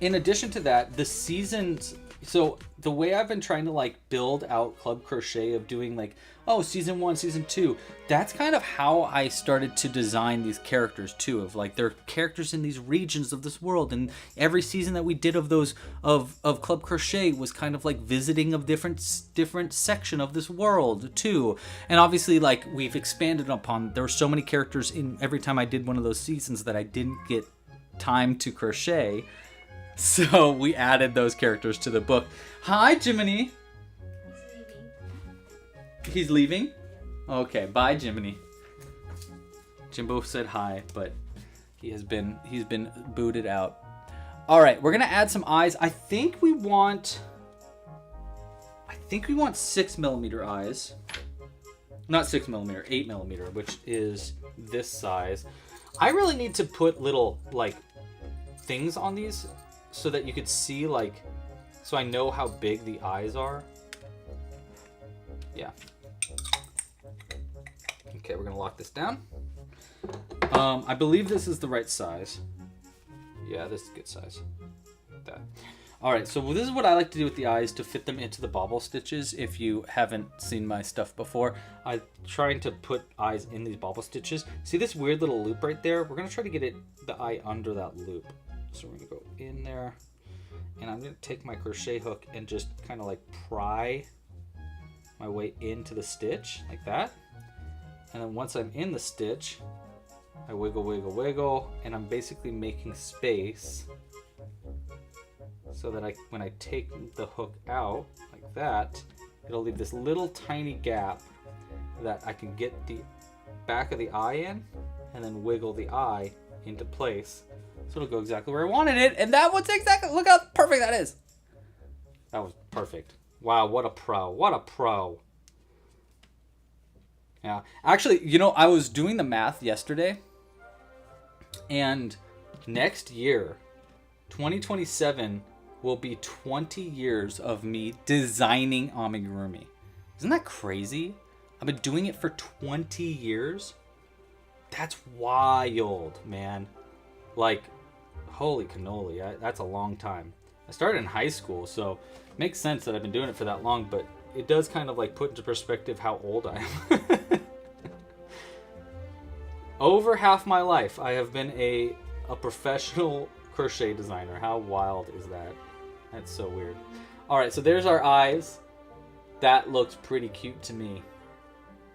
in addition to that, the seasons, so the way I've been trying to like build out Club Crochet of doing like, oh, season 1, season 2, that's kind of how I started to design these characters too, of like they're characters in these regions of this world. And every season that we did of those of Club Crochet was kind of like visiting of different section of this world too. And obviously like we've expanded upon, there were so many characters in every time I did one of those seasons that I didn't get time to crochet. So we added those characters to the book. Hi, Jiminy. He's leaving? Okay, bye, Jiminy. Jimbo said hi, but he's been booted out. All right, we're gonna add some eyes. I think we want 6mm eyes. Not 6mm, 8mm, which is this size. I really need to put little like things on these so that you could see, like, so I know how big the eyes are. Yeah. Okay, we're gonna lock this down. I believe this is the right size. Yeah, this is a good size. Like that. All right, so this is what I like to do with the eyes to fit them into the bobble stitches. If you haven't seen my stuff before, I'm trying to put eyes in these bobble stitches. See this weird little loop right there? We're gonna try to get the eye under that loop. So we're gonna go in there, and I'm gonna take my crochet hook and just kind of like pry my way into the stitch like that. And then once I'm in the stitch, I wiggle, wiggle, wiggle, and I'm basically making space so that when I take the hook out like that, it'll leave this little tiny gap that I can get the back of the eye in and then wiggle the eye into place. So it'll go exactly where I wanted it, and that was exactly, look how perfect that is. That was perfect. Wow, what a pro, what a pro. Yeah, actually, you know, I was doing the math yesterday, and next year, 2027, will be 20 years of me designing amigurumi. Isn't that crazy? I've been doing it for 20 years. That's wild, man. Like, holy cannoli, that's a long time. I started in high school, so it makes sense that I've been doing it for that long, but it does kind of like put into perspective how old I am. Over half my life, I have been a professional crochet designer. How wild is that? That's so weird. All right, so there's our eyes. That looks pretty cute to me.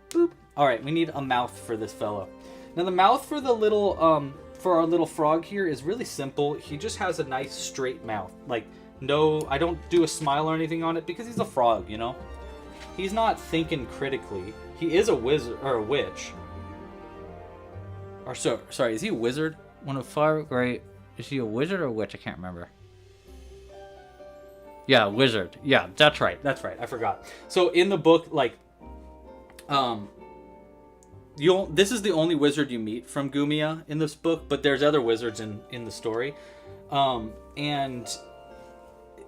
Boop. All right, we need a mouth for this fellow. Now the mouth for the little, for our little frog here is really simple. He just has a nice straight mouth. Like, no, I don't do a smile or anything on it because he's a frog, you know? He's not thinking critically. He is a wizard, or a witch. Or so, sorry, is he a wizard? One of five great, is he a wizard or a witch? I can't remember. Yeah, wizard. Yeah, that's right. That's right. I forgot. So in the book, like, this is the only wizard you meet from Gumia in this book, but there's other wizards in the story. And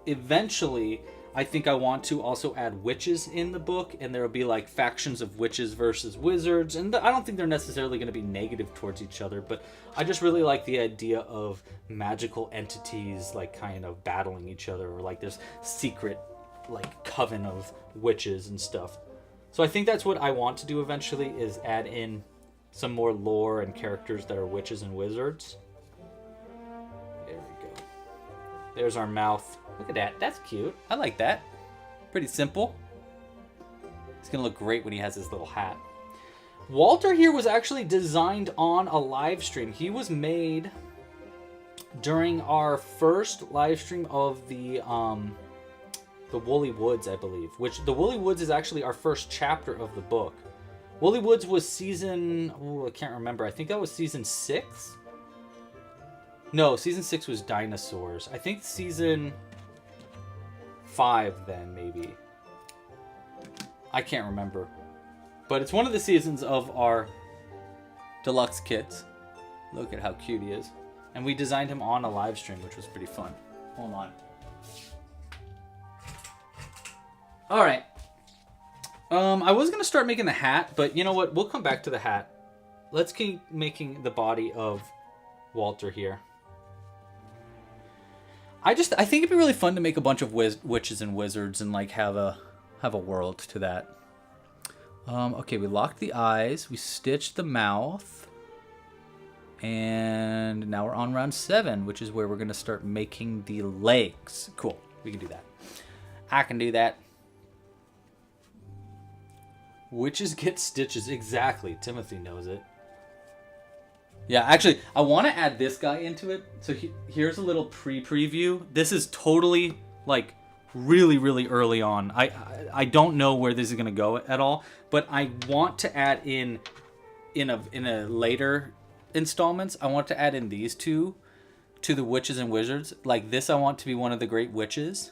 eventually, I think I want to also add witches in the book, and there will be like factions of witches versus wizards, and I don't think they're necessarily going to be negative towards each other, but I just really like the idea of magical entities like kind of battling each other, or like this secret like coven of witches and stuff. So I think that's what I want to do eventually, is add in some more lore and characters that are witches and wizards. There we go. There's our mouth. Look at that. That's cute. I like that. Pretty simple. It's going to look great when he has his little hat. Walter here was actually designed on a live stream. He was made during our first live stream of the Woolly Woods, I believe. Which, the Woolly Woods is actually our first chapter of the book. Woolly Woods was season... Oh, I can't remember. I think that was season 6? No, season 6 was dinosaurs. I think season 5 then, maybe. I can't remember. But it's one of the seasons of our deluxe kits. Look at how cute he is. And we designed him on a live stream, which was pretty fun. Hold on. Alright. I was going to start making the hat, but you know what? We'll come back to the hat. Let's keep making the body of Walter here. I think it'd be really fun to make a bunch of witches and wizards and like have a world to that. Okay, we locked the eyes, we stitched the mouth, and now we're on round 7, which is where we're gonna start making the legs. Cool, we can do that. I can do that. Witches get stitches, exactly. Timothy knows it. Yeah, actually, I want to add this guy into it. So here's a little preview. This is totally, like, really, really early on. I don't know where this is going to go at all, but I want to add in a later installments, I want to add in these two to the witches and wizards. Like, this I want to be one of the great witches,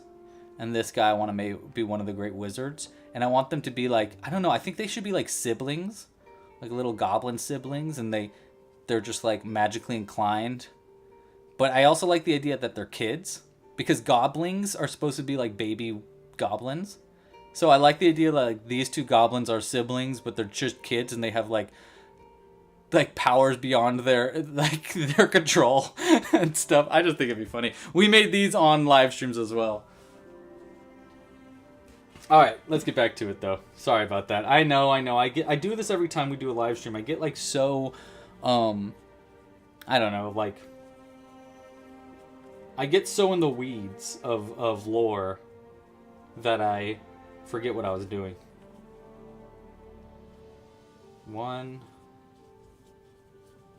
and this guy I want to be one of the great wizards. And I want them to be, like, I don't know, I think they should be, like, siblings. Like, little goblin siblings, and they're just like magically inclined. But I also like the idea that they're kids, because goblins are supposed to be like baby goblins. So I like the idea that like these two goblins are siblings, but they're just kids and they have like powers beyond their control and stuff. I just think it'd be funny. We made these on live streams as well. All right, let's get back to it though. Sorry about that. I know. I do this every time we do a live stream. I get like so I don't know, like, I get so in the weeds of lore that I forget what I was doing. 1,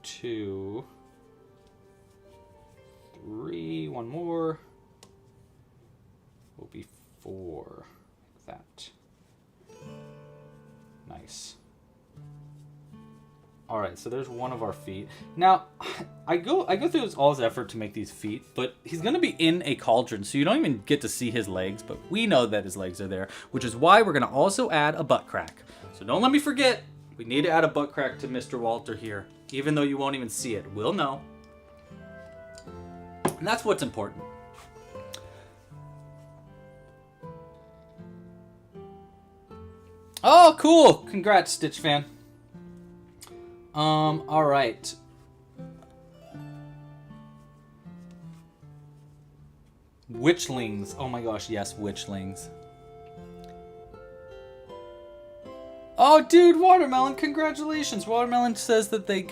2, 3, one more. Will be 4. Like that. Nice. Alright, so there's one of our feet. Now, I go through all this effort to make these feet, but he's going to be in a cauldron, so you don't even get to see his legs, but we know that his legs are there, which is why we're going to also add a butt crack. So don't let me forget, we need to add a butt crack to Mr. Walter here, even though you won't even see it. We'll know. And that's what's important. Oh, cool! Congrats, Stitch fan. All right. Witchlings. Oh my gosh, yes, witchlings. Oh, dude, Watermelon, congratulations. Watermelon says that they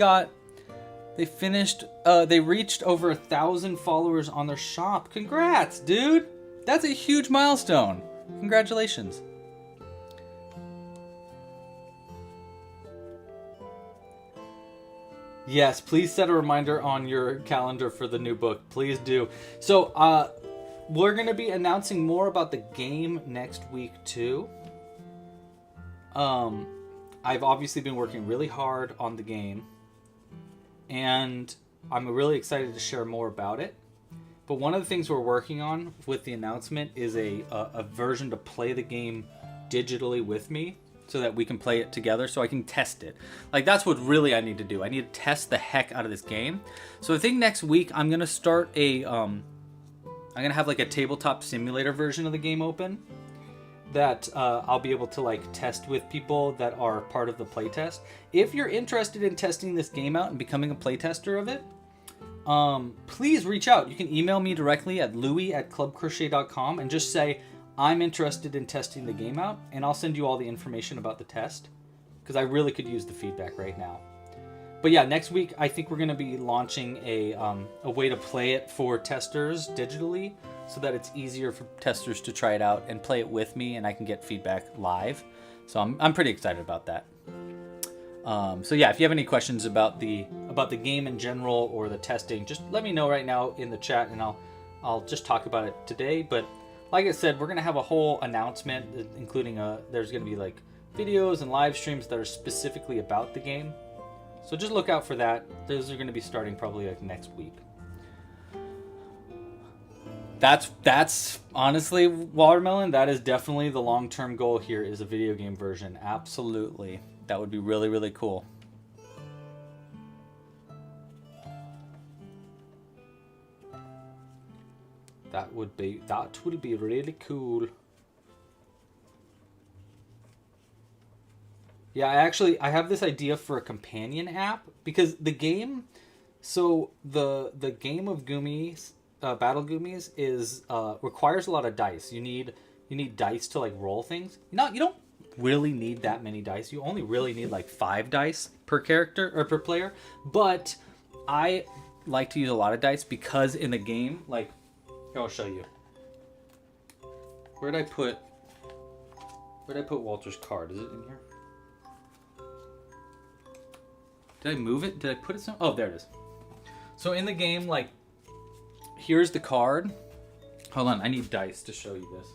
reached over 1,000 followers on their shop. Congrats, dude. That's a huge milestone. Congratulations. Yes, please set a reminder on your calendar for the new book. Please do. So, we're going to be announcing more about the game next week, too. I've obviously been working really hard on the game, and I'm really excited to share more about it. But one of the things we're working on with the announcement is a version to play the game digitally with me, so that we can play it together, so I can test it. Like, that's what really I need to do. I need to test the heck out of this game. So I think next week I'm gonna start I'm gonna have like a tabletop simulator version of the game open that I'll be able to like test with people that are part of the playtest. If you're interested in testing this game out and becoming a playtester of it, please reach out. You can email me directly at louis@clubcrochet.com and just say, I'm interested in testing the game out, and I'll send you all the information about the test, because I really could use the feedback right now. But yeah, next week I think we're going to be launching a way to play it for testers digitally, so that it's easier for testers to try it out and play it with me, and I can get feedback live. So I'm pretty excited about that. So yeah, if you have any questions about the game in general or the testing, just let me know right now in the chat, and I'll just talk about it today. But like I said, we're gonna have a whole announcement, including there's gonna be like videos and live streams that are specifically about the game. So just look out for that. Those are gonna be starting probably like next week. That's honestly, Watermelon, that is definitely the long-term goal here, is a video game version. Absolutely. That would be really, really cool. That would be really cool. Yeah, I have this idea for a companion app, because the game, so the game of Goomis, Battle Goomis, is requires a lot of dice. You need dice to like roll things. You don't really need that many dice. You only really need like 5 dice per character or per player. But I like to use a lot of dice, because in the game, like, here, I'll show you. Where'd I put Walter's card? Is it in here? Did I move it? Did I put it somewhere? Oh, there it is. So in the game, like, here's the card. Hold on, I need dice to show you this.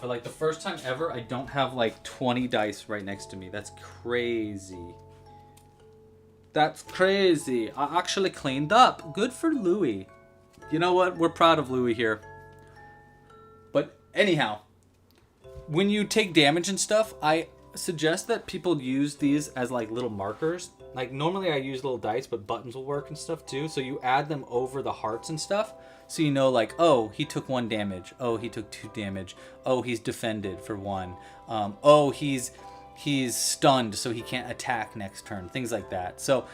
For like the first time ever, I don't have like 20 dice right next to me. That's crazy. That's crazy. I actually cleaned up. Good for Louis. You know what? We're proud of Louis here. But anyhow, when you take damage and stuff, I suggest that people use these as like little markers. Like, normally I use little dice, but buttons will work and stuff too. So you add them over the hearts and stuff, so you know, like, oh, he took 1 damage. Oh, he took 2 damage. Oh, he's defended for 1. Oh, he's stunned, so he can't attack next turn. Things like that. So,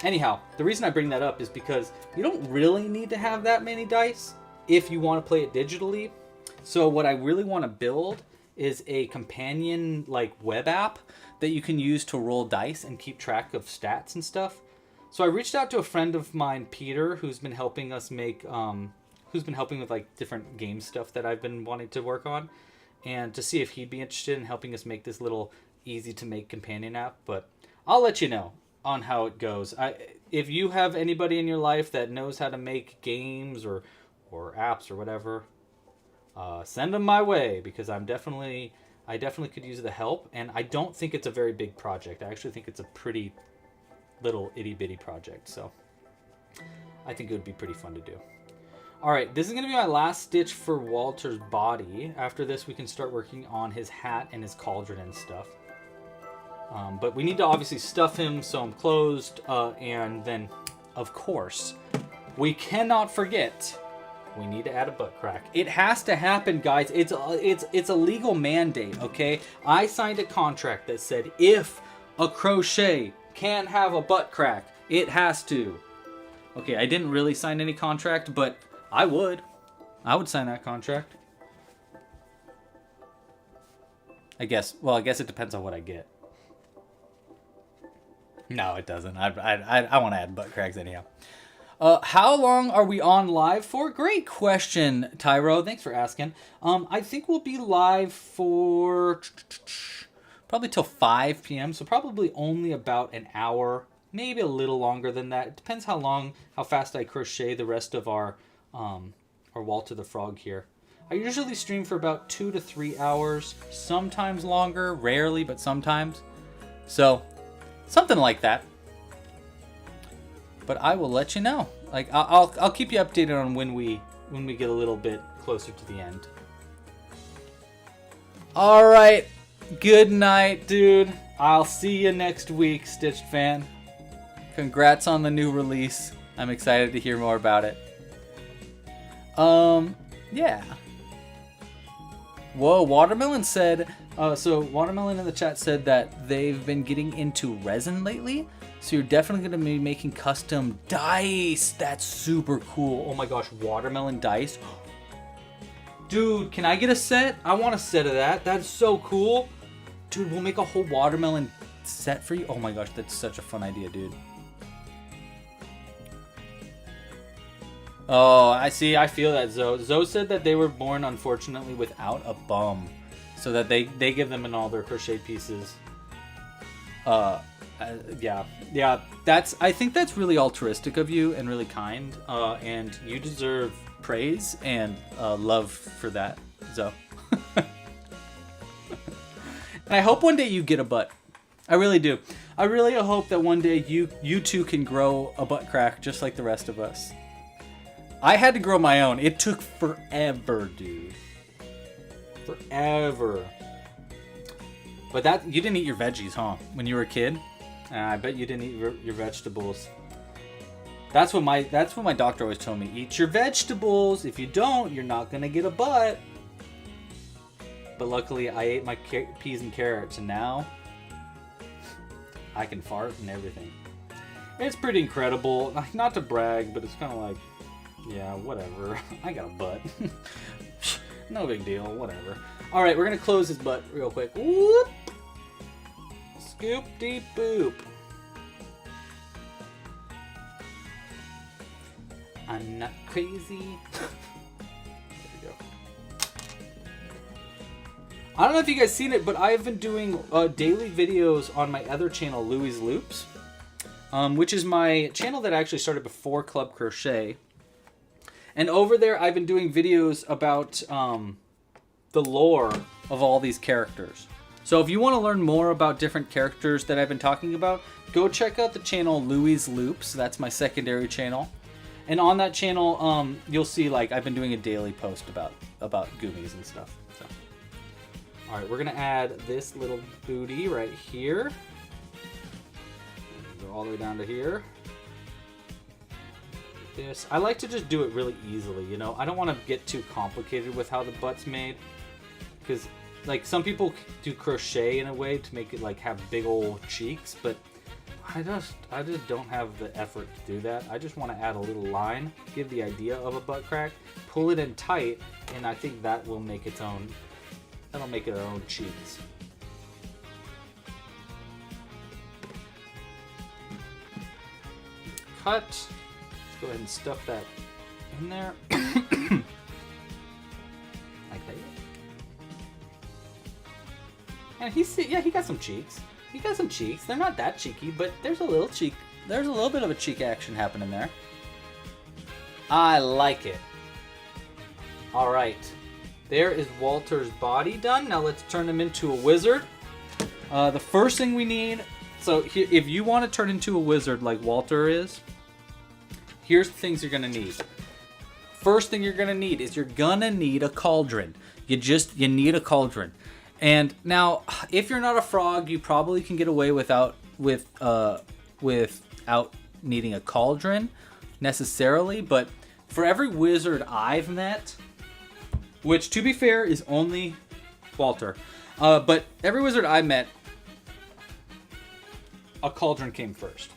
anyhow, the reason I bring that up is because you don't really need to have that many dice if you want to play it digitally. So what I really want to build is a companion like web app that you can use to roll dice and keep track of stats and stuff. So I reached out to a friend of mine, Peter, who's been helping us make, who's been helping with like different game stuff that I've been wanting to work on, and to see if he'd be interested in helping us make this little easy to make companion app. But I'll let you know on how it goes. If you have anybody in your life that knows how to make games or apps or whatever, send them my way, because I definitely could use the help. And I don't think it's a very big project. I actually think it's a pretty little itty bitty project, so I think it would be pretty fun to do. All right, this is going to be my last stitch for Walter's body. After this, we can start working on his hat and his cauldron and stuff. But we need to obviously stuff him so I'm closed, and then, of course, we cannot forget, we need to add a butt crack. It has to happen, guys. It's a legal mandate, okay? I signed a contract that said if a crochet can have a butt crack, it has to. Okay, I didn't really sign any contract, but I would sign that contract. I guess it depends on what I get. No, it doesn't. I want to add butt cracks anyhow. How long are we on live for? Great question, Tyro. Thanks for asking. I think we'll be live for probably till 5 p.m. So probably only about an hour, maybe a little longer than that. It depends how fast I crochet the rest of our Walter the Frog here. I usually stream for about 2 to 3 hours, sometimes longer, rarely, but sometimes. So, something like that. But I will let you know. Like I'll keep you updated on when we get a little bit closer to the end. All right. Good night, dude. I'll see you next week, Stitched fan. Congrats on the new release. I'm excited to hear more about it. Yeah. Whoa, Watermelon said, so Watermelon in the chat said that they've been getting into resin lately. So you're definitely going to be making custom dice. That's super cool. Oh my gosh, Watermelon dice. Dude, can I get a set? I want a set of that. That's so cool. Dude, we'll make a whole Watermelon set for you. Oh my gosh, that's such a fun idea, dude. Oh, I see. I feel that, Zoe. Zoe said that they were born, unfortunately, without a bum. So that they give them in all their crochet pieces. Yeah. I think that's really altruistic of you and really kind. And you deserve praise and love for that, Zoe. And I hope one day you get a butt. I really do. I really hope that one day you too can grow a butt crack just like the rest of us. I had to grow my own. It took forever, dude. Forever. But you didn't eat your veggies, huh? When you were a kid? I bet you didn't eat your vegetables. That's what my doctor always told me. Eat your vegetables. If you don't, you're not gonna get a butt. But luckily, I ate my peas and carrots, and now I can fart and everything. It's pretty incredible. Not to brag, but it's kind of like, yeah, whatever. I got a butt. No big deal. Whatever. All right, we're gonna close his butt real quick. Whoop. Scoop deep boop. I'm not crazy. There we go. I don't know if you guys seen it, but I've been doing daily videos on my other channel, Louie's Loops, which is my channel that I actually started before Club Crochet. And over there, I've been doing videos about the lore of all these characters. So if you want to learn more about different characters that I've been talking about, go check out the channel Louie's Loops. That's my secondary channel. And on that channel, you'll see like I've been doing a daily post about Goomies and stuff. So. All right, we're gonna add this little booty right here. Go all the way down to here. This. I like to just do it really easily, you know. I don't want to get too complicated with how the butt's made, because like some people do crochet in a way to make it like have big old cheeks, but I just don't have the effort to do that. I just want to add a little line, give the idea of a butt crack, pull it in tight, and I think that will make its own. That'll make it our own cheeks. Cut. Let's go ahead and stuff that in there. Like that. And he got some cheeks. He got some cheeks. They're not that cheeky, but there's a little cheek. There's a little bit of a cheek action happening there. I like it. All right. There is Walter's body done. Now let's turn him into a wizard. The first thing we need, so if you want to turn into a wizard like Walter is, here's the things you're going to need. First thing you're going to need is you're going to need a cauldron. You need a cauldron. And now, if you're not a frog, you probably can get away without needing a cauldron. necessarily, but for every wizard I've met, which to be fair is only Walter, but every wizard I met, a cauldron came first.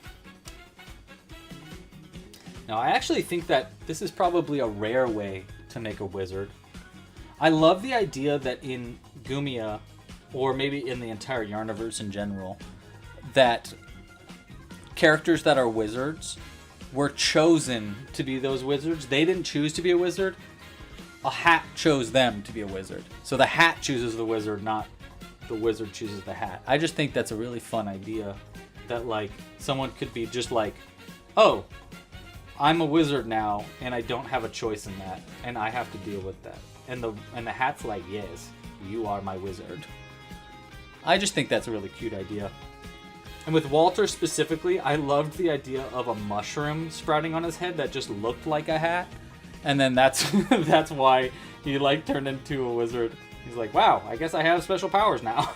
Now, I actually think that this is probably a rare way to make a wizard. I love the idea that in Gumia, or maybe in the entire Yarniverse in general, that characters that are wizards were chosen to be those wizards. They didn't choose to be a wizard. A hat chose them to be a wizard. So the hat chooses the wizard, not the wizard chooses the hat. I just think that's a really fun idea, that like someone could be just like, oh, I'm a wizard now, and I don't have a choice in that, and I have to deal with that. And the hat's like, yes, you are my wizard. I just think that's a really cute idea. And with Walter specifically, I loved the idea of a mushroom sprouting on his head that just looked like a hat, and then that's that's why he like turned into a wizard. He's like, wow, I guess I have special powers now.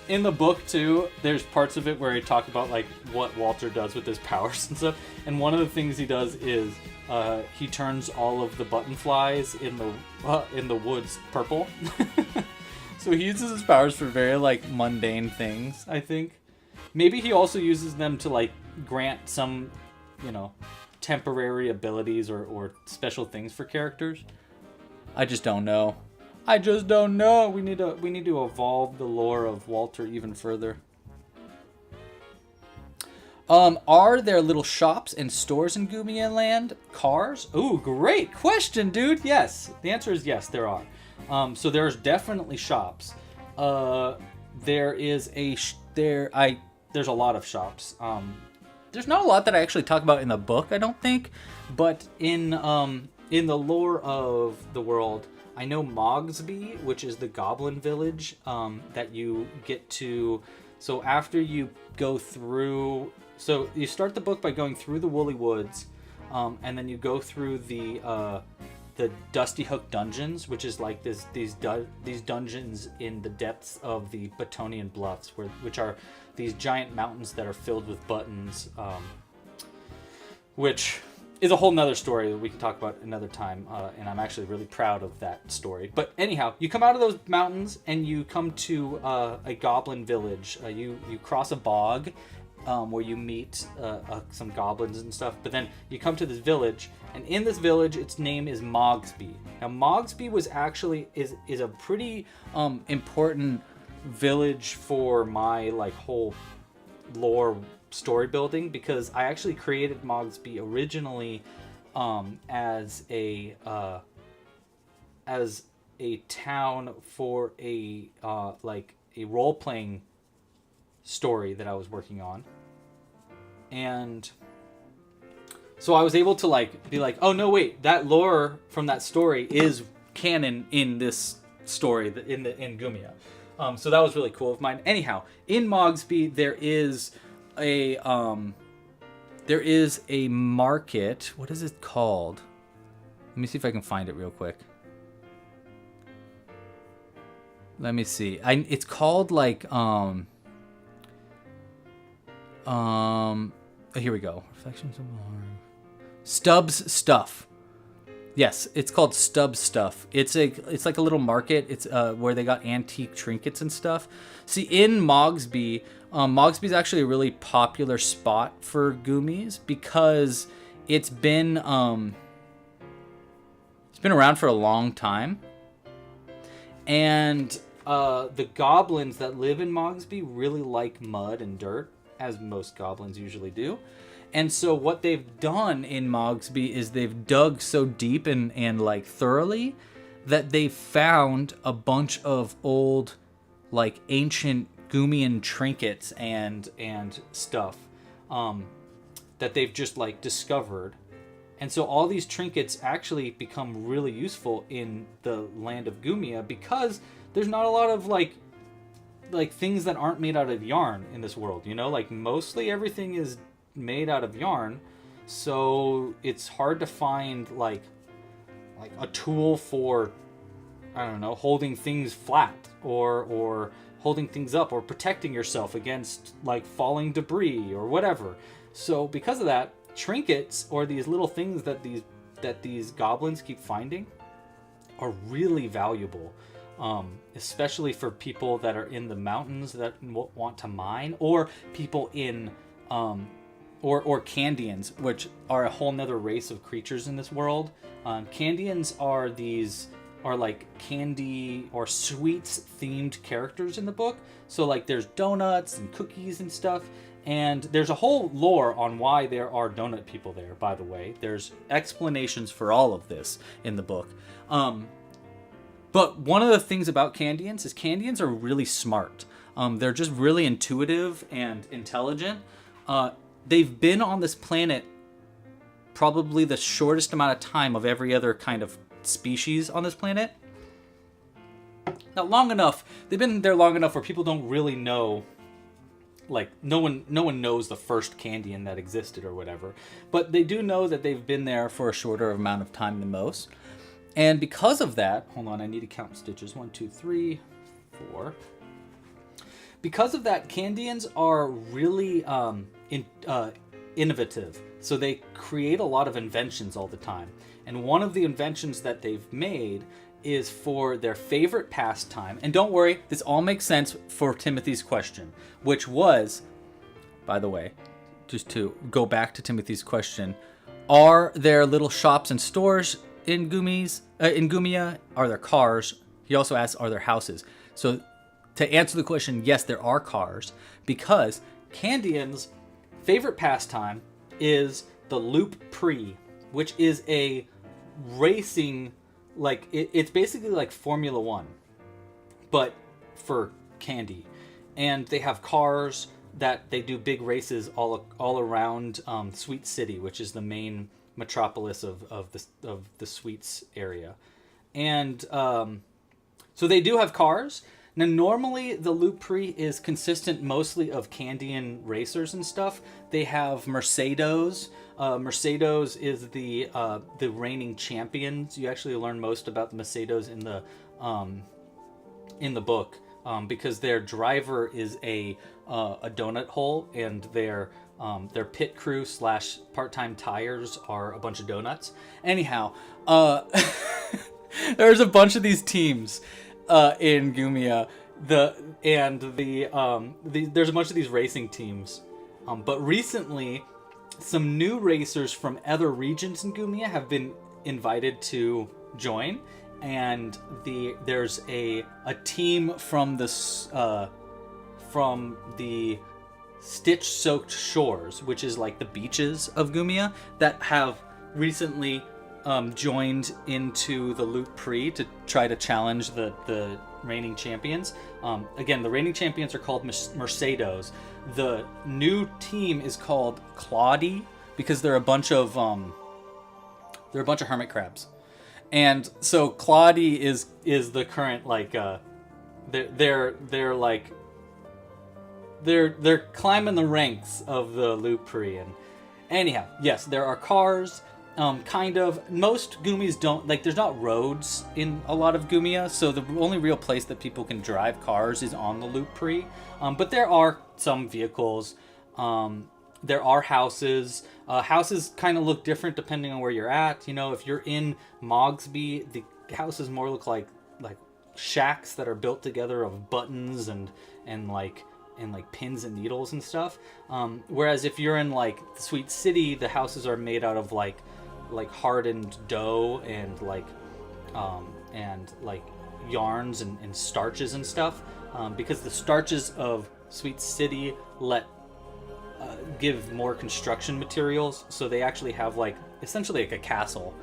In the book too, there's parts of it where he talks about like what Walter does with his powers and stuff. And one of the things he does is he turns all of the button flies in the woods purple. So he uses his powers for very like mundane things, I think. Maybe he also uses them to like grant some, temporary abilities or special things for characters. I just don't know. We need to evolve the lore of Walter even further. Are there little shops and stores in Gumia Land? Cars? Ooh, great question, dude. Yes. The answer is yes, there are. So there's definitely shops. There's a lot of shops. There's not a lot that I actually talk about in the book, I don't think, but in the lore of the world, I know Mogsby, which is the goblin village that you get to. So after you go through, so you start the book by going through the Woolly Woods, and then you go through the Dusty Hook dungeons, which is like these dungeons in the depths of the Batonian Bluffs, which are these giant mountains that are filled with buttons, which is a whole nother story that we can talk about another time, and I'm actually really proud of that story. But anyhow, you come out of those mountains and you come to a goblin village. You cross a bog where you meet some goblins and stuff, but then you come to this village, and in this village, its name is Mogsby. Now, Mogsby was actually is a pretty important village for my like whole lore story building, because I actually created Mogsby originally as a town for a role playing story that I was working on, and so I was able to like be like, oh no, wait, that lore from that story is canon in this story in Gumia. So that was really cool of mine. Anyhow, in Mogsby there is a market. What is it called? Let me see if I can find it real quick. Let me see. It's called like here we go. Reflections of Stubbs Stuff. Yes, it's called Stubbs Stuff. It's like a little market. It's where they got antique trinkets and stuff. See, in Mogsby, Mogsby is actually a really popular spot for Goomies because it's been around for a long time, and the goblins that live in Mogsby really like mud and dirt, as most goblins usually do. And so what they've done in Mogsby is they've dug so deep and like thoroughly that they've found a bunch of old, like ancient Goomian trinkets and stuff that they've just like discovered. And so all these trinkets actually become really useful in the land of Gumia because there's not a lot of like things that aren't made out of yarn in this world, like mostly everything is made out of yarn, so it's hard to find like a tool for, I don't know, holding things flat or holding things up or protecting yourself against like falling debris or whatever. So because of that, trinkets, or these little things that these goblins keep finding, are really valuable, especially for people that are in the mountains that want to mine, or people in or Candians, which are a whole nother race of creatures in this world. Candians are like candy or sweets themed characters in the book. So like there's donuts and cookies and stuff, and there's a whole lore on why there are donut people there, by the way. There's explanations for all of this in the book. But one of the things about Candians is Candians are really smart. They're just really intuitive and intelligent. They've been on this planet probably the shortest amount of time of every other kind of species on this planet. Not long enough. They've been there long enough where people don't really know. Like no one knows the first Candian that existed or whatever. But they do know that they've been there for a shorter amount of time than most. And because of that, hold on, I need to count stitches. 1, 2, 3, 4. Because of that, Candians are really innovative. So they create a lot of inventions all the time. And one of the inventions that they've made is for their favorite pastime. And don't worry, this all makes sense for Timothy's question, which was, by the way, just to go back to Timothy's question, are there little shops and stores in Gumia? Are there cars? He also asks, are there houses? So to answer the question, yes, there are cars, because Candians' favorite pastime is the Loop Prix, which is a racing, like it's basically like Formula One, but for candy. And they have cars that they do big races all around Sweet City, which is the main metropolis of the sweets area. And so they do have cars. Now, normally the Loop Prix is consistent mostly of Candian racers and stuff. They have Mercedes. Mercedes is the reigning champions. You actually learn most about the Mercedes in the book, because their driver is a donut hole, and their pit crew / part-time tires are a bunch of donuts. Anyhow, there's a bunch of these teams in Gumia. There's a bunch of these racing teams. But recently, some new racers from other regions in Gumia have been invited to join, and there's a team from the Stitch-soaked shores, which is like the beaches of Gumia, that have recently joined into the Loop Prix to try to challenge the reigning champions. Again, the reigning champions are called Mercedes. The new team is called Claudie, because they're a bunch of hermit crabs. And so Claudie is the current, like, they're climbing the ranks of the Loop Prix. And anyhow, yes, there are cars. Kind of. Most Gumis don't, like, there's not roads in a lot of Gumia, so the only real place that people can drive cars is on the Loop Prix. But there are some vehicles. There are houses. Houses kind of look different depending on where you're at. You know, if you're in Mogsby, the houses more look like shacks that are built together of buttons and pins and needles and stuff. Whereas if you're in like the Sweet City, the houses are made out of like hardened dough and yarns and starches and stuff, because the starches of Sweet City give more construction materials, so they actually have essentially like a castle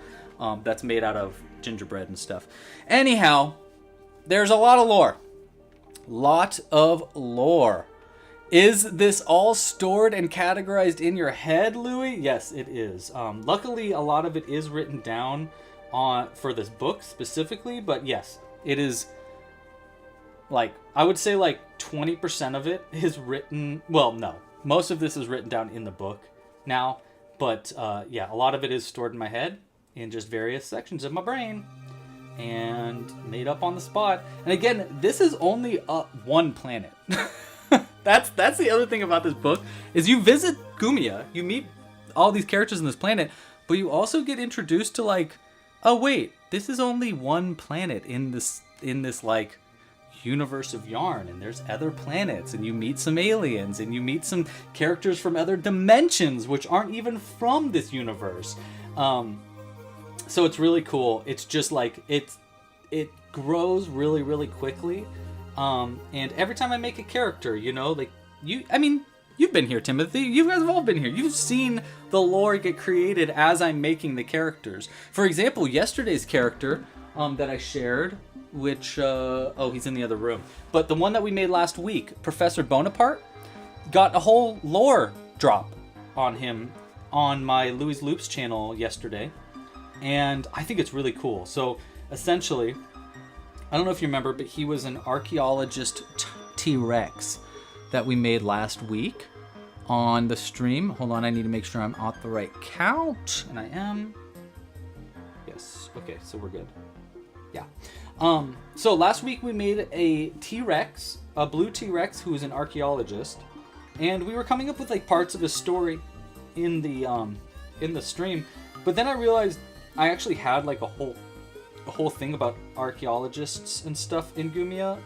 that's made out of gingerbread and stuff. Anyhow, there's a lot of lore. Is this all stored and categorized in your head, Louie? Yes, it is. Luckily, a lot of it is written down for this book specifically, but yes, it is. I would say 20% of it is written. Well, no, most of this is written down in the book now, but yeah, a lot of it is stored in my head in just various sections of my brain and made up on the spot. And again, this is only one planet. That's the other thing about this book, is you visit Gumia, you meet all these characters in this planet, but you also get introduced to like, oh wait, this is only one planet in this like universe of yarn, and there's other planets, and you meet some aliens, and you meet some characters from other dimensions which aren't even from this universe. So it's really cool. It's just like it grows really, really quickly. And every time I make a character, you know, like you've been here, Timothy. You guys have all been here. You've seen the lore get created as I'm making the characters. For example, yesterday's character that I shared, which, he's in the other room. But the one that we made last week, Professor Bonaparte, got a whole lore drop on him on my Louis Loops channel yesterday. And I think it's really cool. So essentially, I don't know if you remember, but he was an archaeologist T-Rex that we made last week on the stream. Hold on, I need to make sure I'm at the right count, and I am. Yes, okay, so we're good. Yeah. So last week we made a T-Rex, a blue T-Rex who is an archaeologist, and we were coming up with like parts of his story in the stream, but then I realized I actually had like a whole thing about archaeologists and stuff in Gumia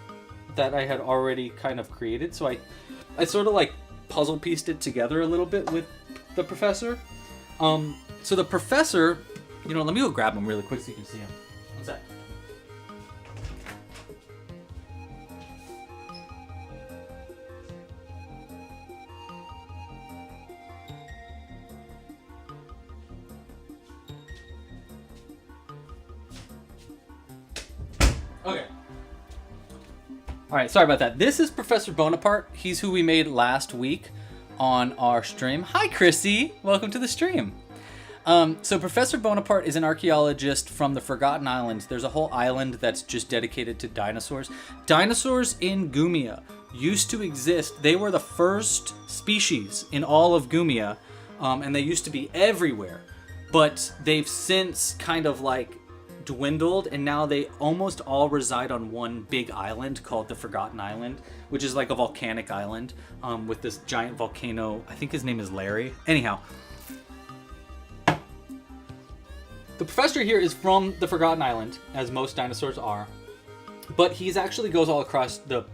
that I had already kind of created. So I sort of like puzzle pieced it together a little bit with the professor. So the professor, you know, let me go grab him really quick so you can see him. One sec. Okay. All right, sorry about that. This is Professor Bonaparte. He's who we made last week on our stream. Hi, Chrissy. Welcome to the stream. So Professor Bonaparte is an archaeologist from the Forgotten Islands. There's a whole island that's just dedicated to dinosaurs. Dinosaurs in Gumia used to exist. They were the first species in all of Gumia, and they used to be everywhere. But they've since kind of like dwindled, and now they almost all reside on one big island called the Forgotten Island, which is like a volcanic island with this giant volcano. I think his name is Larry. Anyhow, the professor here is from the Forgotten Island, as most dinosaurs are, but he's actually goes all across the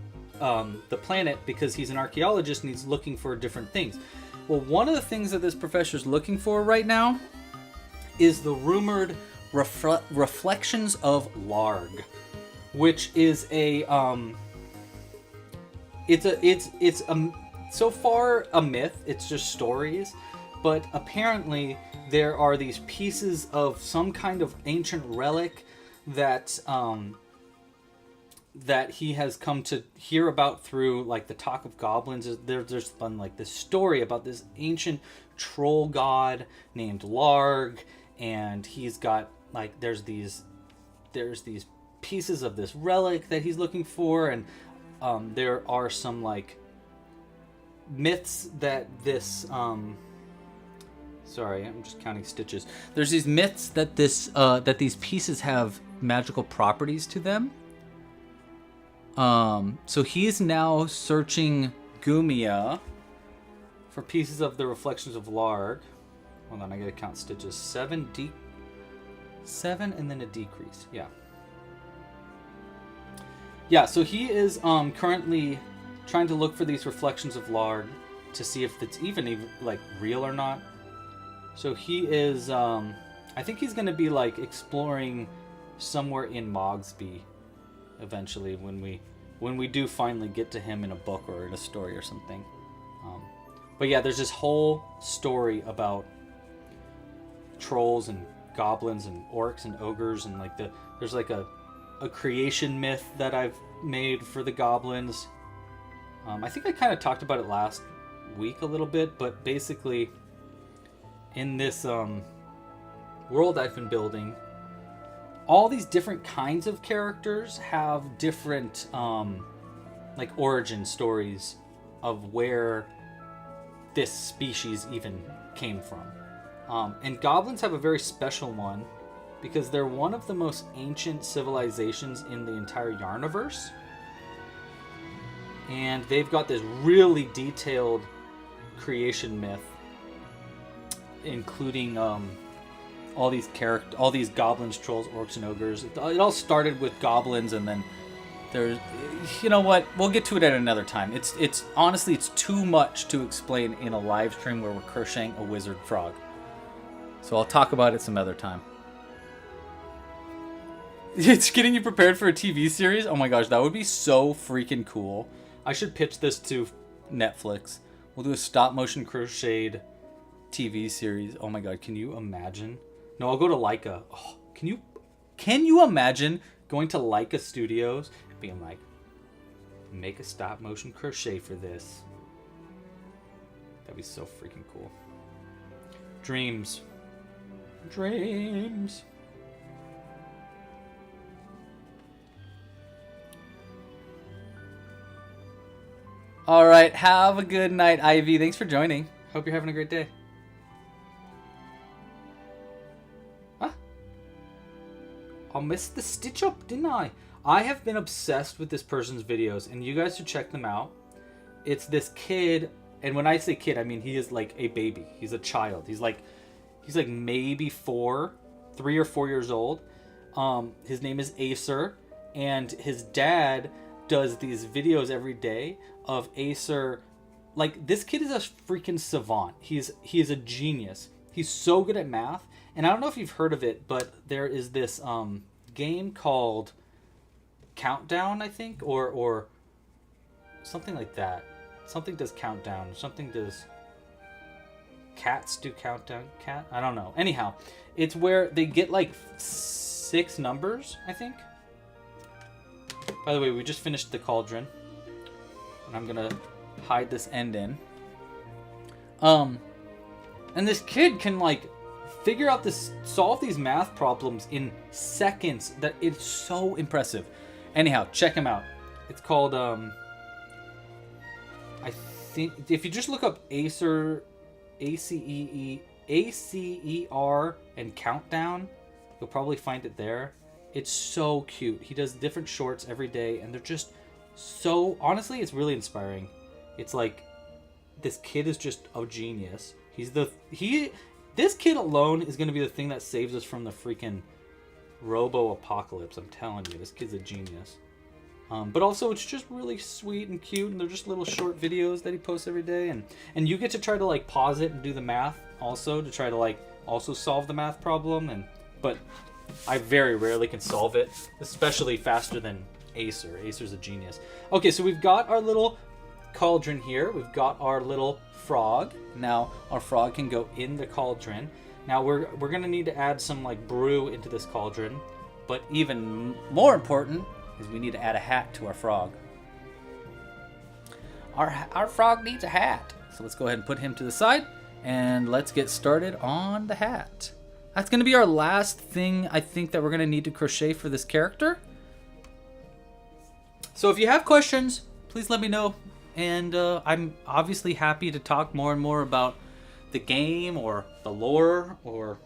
planet because he's an archaeologist and he's looking for different things. Well, one of the things that this professor's looking for right now is the rumored Reflections of Larg, which is it's so far a myth. It's just stories, but apparently there are these pieces of some kind of ancient relic that that he has come to hear about through like the talk of goblins. There's been like this story about this ancient troll god named Larg, and he's got like there's these pieces of this relic that he's looking for, and there are some like myths that this sorry, I'm just counting stitches. There's these myths that that these pieces have magical properties to them. So he's now searching Gumia for pieces of the Reflections of Larg. Hold on, I gotta count stitches. 7 and then a decrease. Yeah, so he is currently trying to look for these Reflections of Larg to see if it's even like real or not. So he is I think he's going to be like exploring somewhere in Mogsby eventually when we do finally get to him in a book or in a story or something. But yeah, there's this whole story about trolls and goblins and orcs and ogres, and like there's like a creation myth that I've made for the goblins. I think I kind of talked about it last week a little bit, but basically in this world I've been building, all these different kinds of characters have different like origin stories of where this species even came from. And goblins have a very special one because they're one of the most ancient civilizations in the entire Yarniverse. And they've got this really detailed creation myth. including all these goblins, trolls, orcs, and ogres. It all started with goblins, and then there's, you know what? We'll get to it at another time. It's honestly, it's too much to explain in a live stream where we're crocheting a wizard frog. So I'll talk about it some other time. It's getting you prepared for a TV series? Oh my gosh, that would be so freaking cool. I should pitch this to Netflix. We'll do a stop motion crocheted TV series. Oh my god, can you imagine? No, I'll go to Leica. Oh, can you imagine going to Leica Studios and being like, make a stop motion crochet for this? That'd be so freaking cool. Dreams. Dreams. All right, have a good night, Ivy. Thanks for joining. Hope you're having a great day. Huh? I missed the stitch up, didn't I? I have been obsessed with this person's videos, and you guys should check them out. It's this kid, and when I say kid, I mean he is like a baby. He's a child. He's like maybe 3 or 4 years old. His name is Acer, and his dad does these videos every day of Acer. Like, this kid is a freaking savant. He is a genius. He's so good at math. And I don't know if you've heard of it, but there is this game called Countdown, I think, or something like that. Something does countdown. Something does cats do countdown. Cat? I don't know. Anyhow, it's where they get like 6 numbers, I think. By the way, we just finished the cauldron, and I'm gonna hide this end in. And this kid can like solve these math problems in seconds. That it's so impressive. Anyhow, check him out. It's called I think if you just look up Acer, ACER and Countdown, you'll probably find it there. It's so cute. He does different shorts every day, and they're just so... Honestly, it's really inspiring. It's like, this kid is just a genius. This kid alone is going to be the thing that saves us from the freaking robo-apocalypse. I'm telling you, this kid's a genius. But also, it's just really sweet and cute, and they're just little short videos that he posts every day. And you get to try to, like, pause it and do the math also, to try to, like, also solve the math problem. But I very rarely can solve it, especially faster than Acer. Acer's a genius. Okay, so we've got our little cauldron here. We've got our little frog. Now, our frog can go in the cauldron. Now, we're going to need to add some, like, brew into this cauldron. But even more important is we need to add a hat to our frog. Our frog needs a hat. So let's go ahead and put him to the side, and let's get started on the hat. That's going to be our last thing, I think, that we're going to need to crochet for this character. So if you have questions, please let me know. And I'm obviously happy to talk more and more about the game or the lore or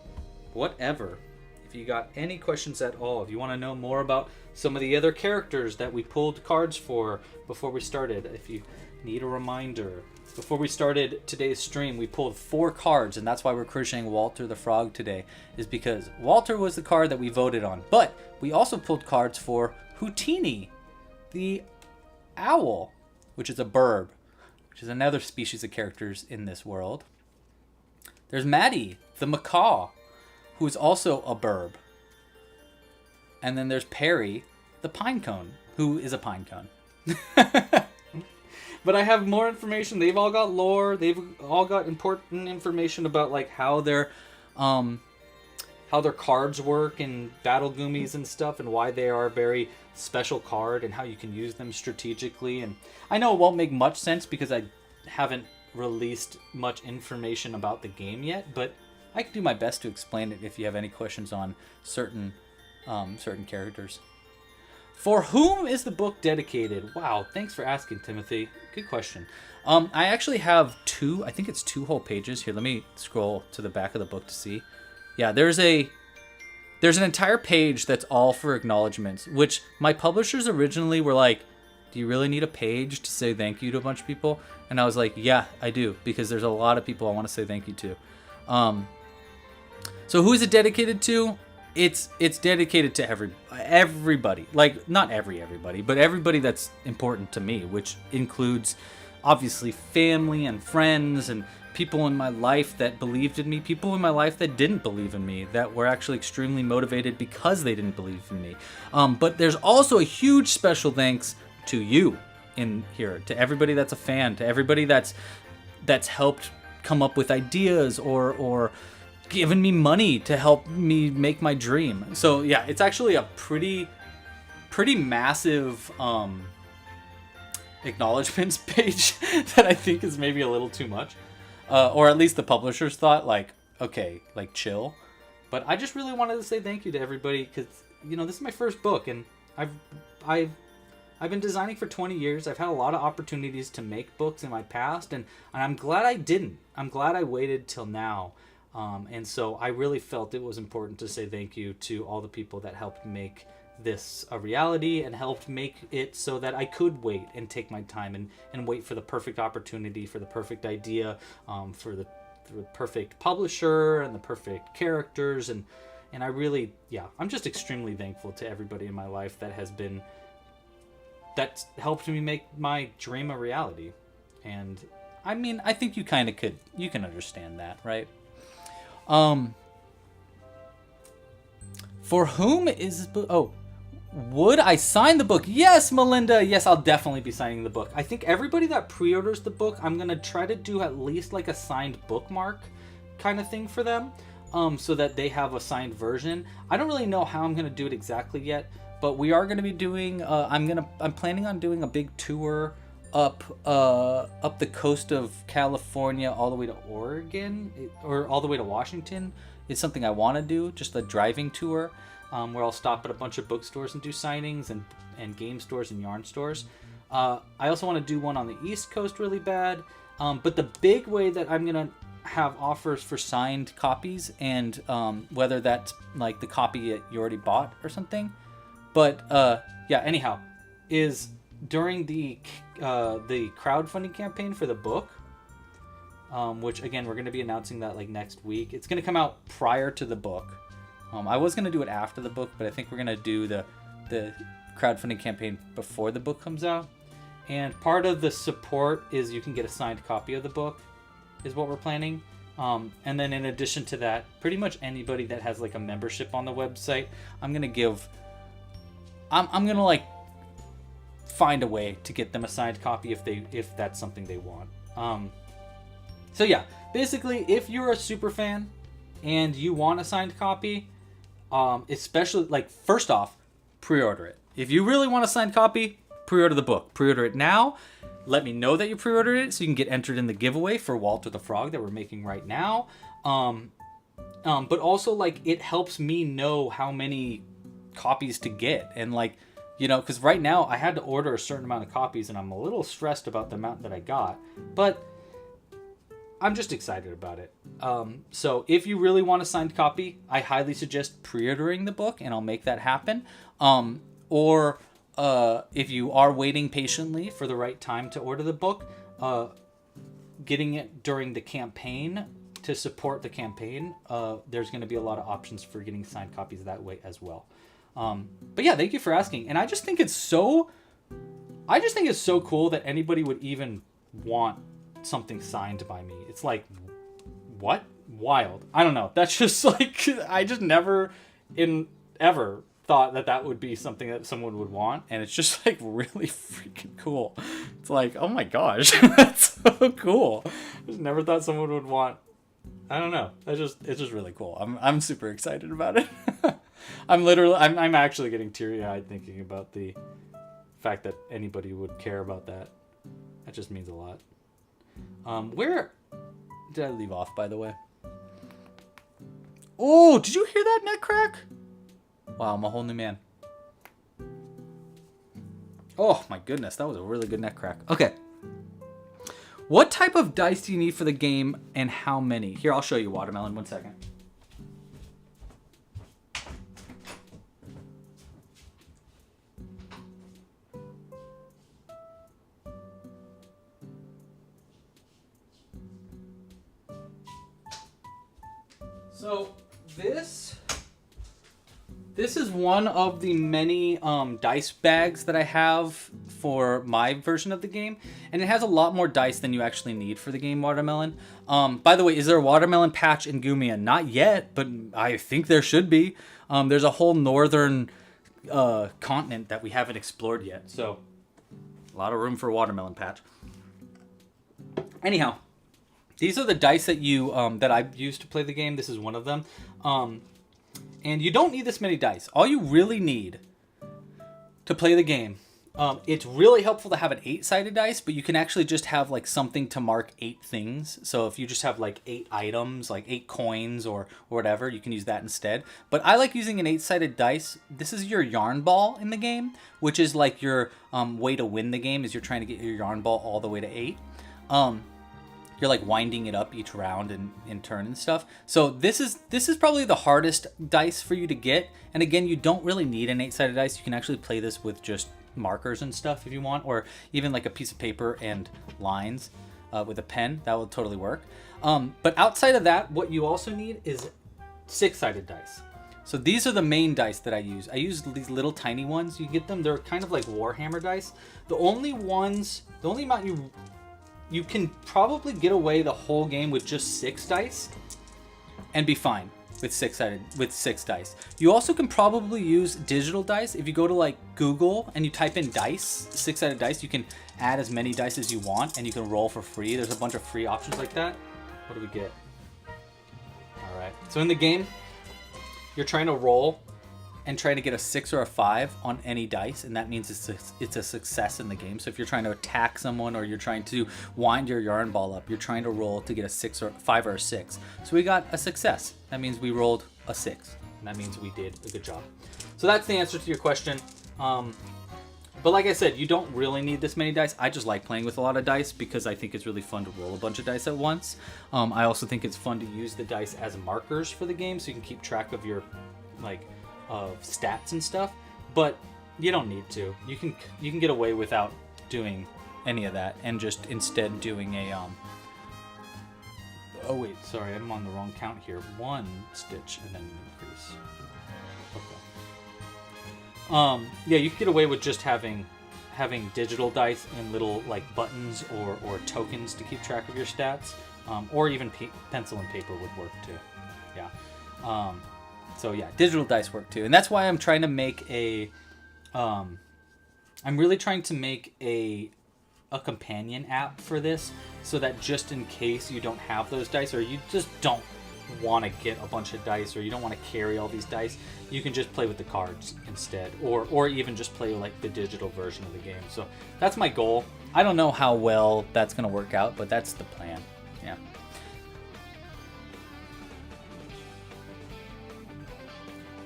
whatever. If you got any questions at all, if you want to know more about some of the other characters that we pulled cards for before we started, if you need a reminder. Before we started today's stream, we pulled 4 cards, and that's why we're crocheting Walter the Frog today, is because Walter was the card that we voted on. But we also pulled cards for Houtini, the owl, which is a bird, which is another species of characters in this world. There's Maddie, the macaw, who is also a burb. And then there's Perry, the pine cone, who is a pine cone. But I have more information. They've all got lore. They've all got important information about like how their cards work in Battle Goomis and stuff, and why they are a very special card, and how you can use them strategically. And I know it won't make much sense because I haven't released much information about the game yet, but I can do my best to explain it if you have any questions on certain characters. For whom is the book dedicated? Wow, thanks for asking, Timothy. Good question. I actually have 2, I think it's 2 whole pages. Here, let me scroll to the back of the book to see. Yeah, there's an entire page that's all for acknowledgements, which my publishers originally were like, do you really need a page to say thank you to a bunch of people? And I was like, yeah, I do, because there's a lot of people I want to say thank you to. So who is it dedicated to? It's dedicated to everybody. Like, not everybody, but everybody that's important to me, which includes obviously family and friends and people in my life that believed in me, people in my life that didn't believe in me, that were actually extremely motivated because they didn't believe in me. But there's also a huge special thanks to you in here, to everybody that's a fan, to everybody that's helped come up with ideas or given me money to help me make my dream. So yeah, it's actually a pretty massive acknowledgements page that I think is maybe a little too much. Or at least the publishers thought, like, okay, like, chill. But I just really wanted to say thank you to everybody, because, you know, this is my first book, and I've been designing for 20 years. I've had a lot of opportunities to make books in my past, and I'm glad I didn't. I'm glad I waited till now. And so I really felt it was important to say thank you to all the people that helped make this a reality and helped make it so that I could wait and take my time and wait for the perfect opportunity, for the perfect idea, for the perfect publisher and the perfect characters. And I really, yeah, I'm just extremely thankful to everybody in my life that's helped me make my dream a reality. And I mean, I think you can understand that, right? For whom is this book? Oh, would I sign the book? Yes, Melinda. Yes, I'll definitely be signing the book. I think everybody that pre-orders the book, I'm going to try to do at least like a signed bookmark kind of thing for them, so that they have a signed version. I don't really know how I'm going to do it exactly yet, but we are going to be doing, I'm planning on doing a big tour up the coast of California all the way to Oregon, or all the way to Washington. It's something I want to do, just a driving tour, where I'll stop at a bunch of bookstores and do signings, and game stores and yarn stores. I also want to do one on the East Coast really bad, but the big way that I'm going to have offers for signed copies, and whether that's like the copy that you already bought or something, but yeah, anyhow, is during the crowdfunding campaign for the book, which again, we're going to be announcing that like next week. It's going to come out prior to the book. I was going to do it after the book, but I think we're going to do the crowdfunding campaign before the book comes out. And part of the support is you can get a signed copy of the book, is what we're planning. And then in addition to that, pretty much anybody that has like a membership on the website, I'm going to like find a way to get them a signed copy if that's something they want. So yeah, basically, if you're a super fan and you want a signed copy, especially, like, first off, pre-order it. If you really want a signed copy, pre-order the book. Pre-order it now. Let me know that you pre-ordered it so you can get entered in the giveaway for Walter the Frog that we're making right now. But also, like, it helps me know how many copies to get. And, like, you know, because right now I had to order a certain amount of copies, and I'm a little stressed about the amount that I got. But I'm just excited about it. So if you really want a signed copy, I highly suggest pre-ordering the book, and I'll make that happen. Or if you are waiting patiently for the right time to order the book, getting it during the campaign to support the campaign, there's going to be a lot of options for getting signed copies that way as well. But yeah, thank you for asking. And I just think it's so cool that anybody would even want something signed by me. It's like, what? Wild. I don't know. That's just like, I just never ever thought that would be something that someone would want, and it's just like really freaking cool. It's like, oh my gosh, that's so cool. I just never thought someone would want. I don't know. It's just really cool. I'm super excited about it. I'm actually getting teary-eyed thinking about the fact that anybody would care about that. That just means a lot. Where did I leave off, by the way? Oh, did you hear that neck crack? Wow, I'm a whole new man. Oh my goodness, that was a really good neck crack. Okay. What type of dice do you need for the game, and how many? Here, I'll show you, Watermelon, 1 second. So this is one of the many dice bags that I have for my version of the game, and it has a lot more dice than you actually need for the game Watermelon. By the way, is there a watermelon patch in Gumia? Not yet, but I think there should be. There's a whole northern continent that we haven't explored yet, so a lot of room for a watermelon patch. Anyhow, these are the dice that that I used to play the game. This is one of them. And you don't need this many dice. All you really need to play the game, it's really helpful to have an 8-sided dice, but you can actually just have like something to mark 8 things. So if you just have like 8 items, like 8 coins or whatever, you can use that instead. But I like using an 8-sided dice. This is your yarn ball in the game, which is like your way to win the game, is you're trying to get your yarn ball all the way to 8. You're like winding it up each round and in turn and stuff. So this is probably the hardest dice for you to get. And again, you don't really need an 8-sided dice. You can actually play this with just markers and stuff if you want, or even like a piece of paper and lines with a pen. That will totally work. But outside of that, what you also need is 6-sided dice. So these are the main dice that I use. I use these little tiny ones. You get them, they're kind of like Warhammer dice. The only amount you can probably get away the whole game with just 6 dice and be fine with 6 dice. You also can probably use digital dice. If you go to like Google and you type in dice, 6-sided dice, you can add as many dice as you want and you can roll for free. There's a bunch of free options like that. What do we get? All right. So in the game, you're trying to roll and trying to get a 6 or a 5 on any dice, and that means it's a success in the game. So if you're trying to attack someone or you're trying to wind your yarn ball up, you're trying to roll to get a 6 or 5 or a 6. So we got a success. That means we rolled a 6, and that means we did a good job. So that's the answer to your question. But like I said, you don't really need this many dice. I just like playing with a lot of dice because I think it's really fun to roll a bunch of dice at once. I also think it's fun to use the dice as markers for the game, so you can keep track of your of stats and stuff, but you don't need to. You can get away without doing any of that and just instead doing a oh wait, sorry, I'm on the wrong count here. 1 stitch and then increase. Okay. Yeah, you can get away with just having digital dice and little like buttons or tokens to keep track of your stats, or even pencil and paper would work too. Yeah. So yeah, digital dice work too, and that's why I'm trying to make I'm really trying to make a companion app for this, so that just in case you don't have those dice, or you just don't want to get a bunch of dice, or you don't want to carry all these dice, you can just play with the cards instead, or even just play like the digital version of the game. So that's my goal. I don't know how well that's gonna work out, but that's the plan. Yeah.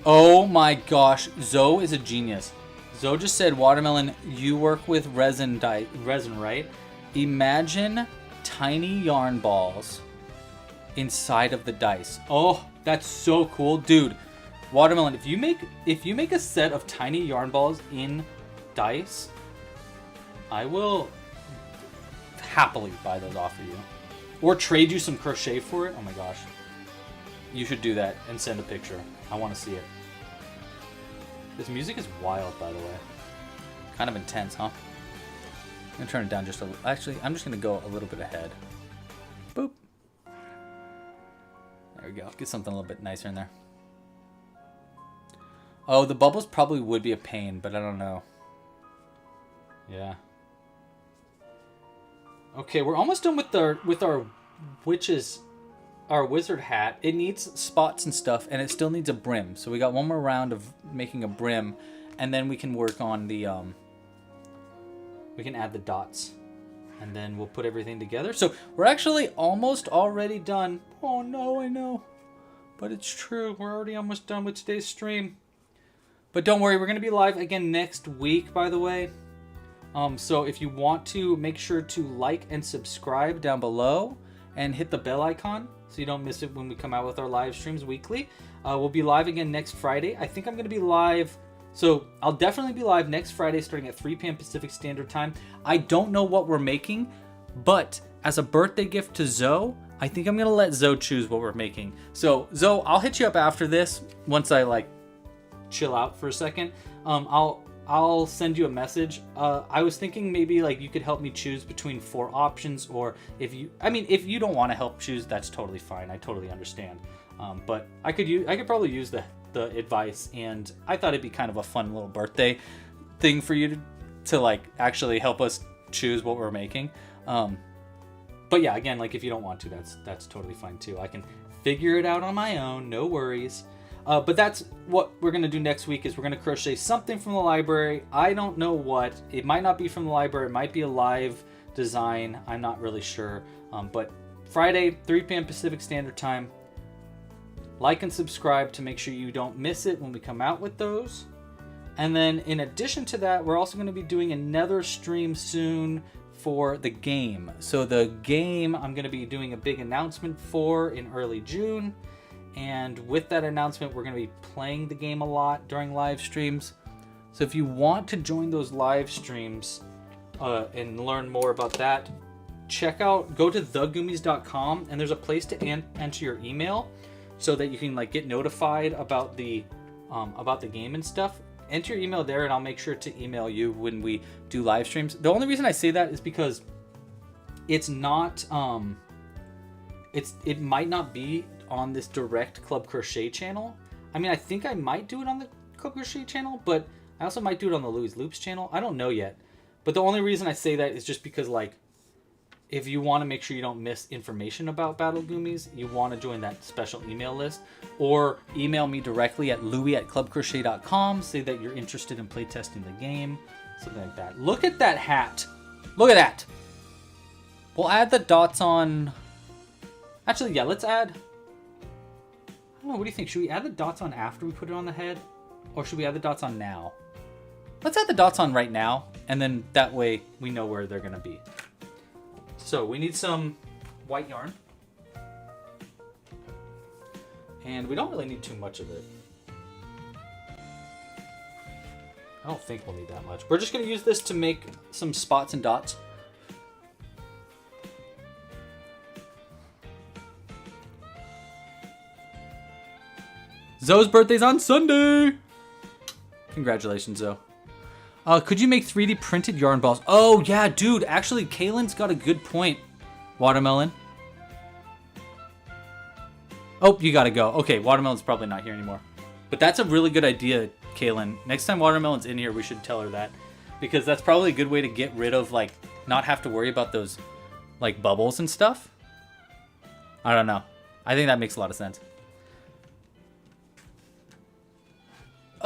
Oh my gosh, Zoe is a genius. Zoe just said, Watermelon, you work with resin, right? Imagine tiny yarn balls inside of the dice. Oh, that's so cool. Dude, Watermelon, if you make a set of tiny yarn balls in dice, I will happily buy those off of you. Or trade you some crochet for it. Oh my gosh. You should do that and send a picture. I want to see it. This music is wild, by the way. Kind of intense, huh? I'm going to turn it down just a little. Actually, I'm just going to go a little bit ahead. Boop. There we go. Get something a little bit nicer in there. Oh, the bubbles probably would be a pain, but I don't know. Yeah. Okay, we're almost done with our wizard hat. It needs spots and stuff, and it still needs a brim. So we got one more round of making a brim, and then we can work on the we can add the dots, and then we'll put everything together. So we're actually almost already done. Oh no, I know, but it's true. We're already almost done with today's stream. But don't worry, we're gonna be live again next week, by the way. So if you want to, make sure to like and subscribe down below and hit the bell icon so you don't miss it when we come out with our live streams weekly. We'll be live again next Friday. I think I'm going to be live. So I'll definitely be live next Friday starting at 3 p.m. Pacific Standard Time. I don't know what we're making, but as a birthday gift to Zoe, I think I'm gonna let Zoe choose what we're making. So Zoe, I'll hit you up after this once I like chill out for a second. I'll send you a message. I was thinking maybe like you could help me choose between 4 options, or if you don't want to help choose, that's totally fine. I totally understand. But I could probably use the advice, and I thought it'd be kind of a fun little birthday thing for you to like actually help us choose what we're making. But yeah, again, like if you don't want to, that's totally fine too. I can figure it out on my own, no worries. But that's what we're going to do next week, is we're going to crochet something from the library. I don't know what. It might not be from the library. It might be a live design. I'm not really sure. But Friday, 3 p.m. Pacific Standard Time. Like and subscribe to make sure you don't miss it when we come out with those. And then in addition to that, we're also going to be doing another stream soon for the game. So the game I'm going to be doing a big announcement for in early June. And with that announcement, we're going to be playing the game a lot during live streams. So if you want to join those live streams and learn more about that, go to thegoomis.com, and there's a place to enter your email so that you can like get notified about the game and stuff. Enter your email there, and I'll make sure to email you when we do live streams. The only reason I say that is because it's not it might not be on this direct Club Crochet channel. I mean, I think I might do it on the Club Crochet channel, but I also might do it on the Louie's Loops channel. I don't know yet. But the only reason I say that is just because, like, if you want to make sure you don't miss information about Battle Goomis, you want to join that special email list, or email me directly at louie@clubcrochet.com, say that you're interested in playtesting the game, something like that. Look at that hat. Look at that. We'll add the dots on... Actually, yeah, let's add... I don't know, what do you think? Should we add the dots on after we put it on the head? Or should we add the dots on now? Let's add the dots on right now, and then that way we know where they're going to be. So we need some white yarn. And we don't really need too much of it. I don't think we'll need that much. We're just going to use this to make some spots and dots. Zoe's birthday's on Sunday! Congratulations, Zoe. Could you make 3D printed yarn balls? Oh, yeah, dude. Actually, Kaylin's got a good point. Watermelon. Oh, you gotta go. Okay, Watermelon's probably not here anymore. But that's a really good idea, Kaylin. Next time Watermelon's in here, we should tell her that. Because that's probably a good way to get rid of, like, not have to worry about those, like, bubbles and stuff. I don't know. I think that makes a lot of sense.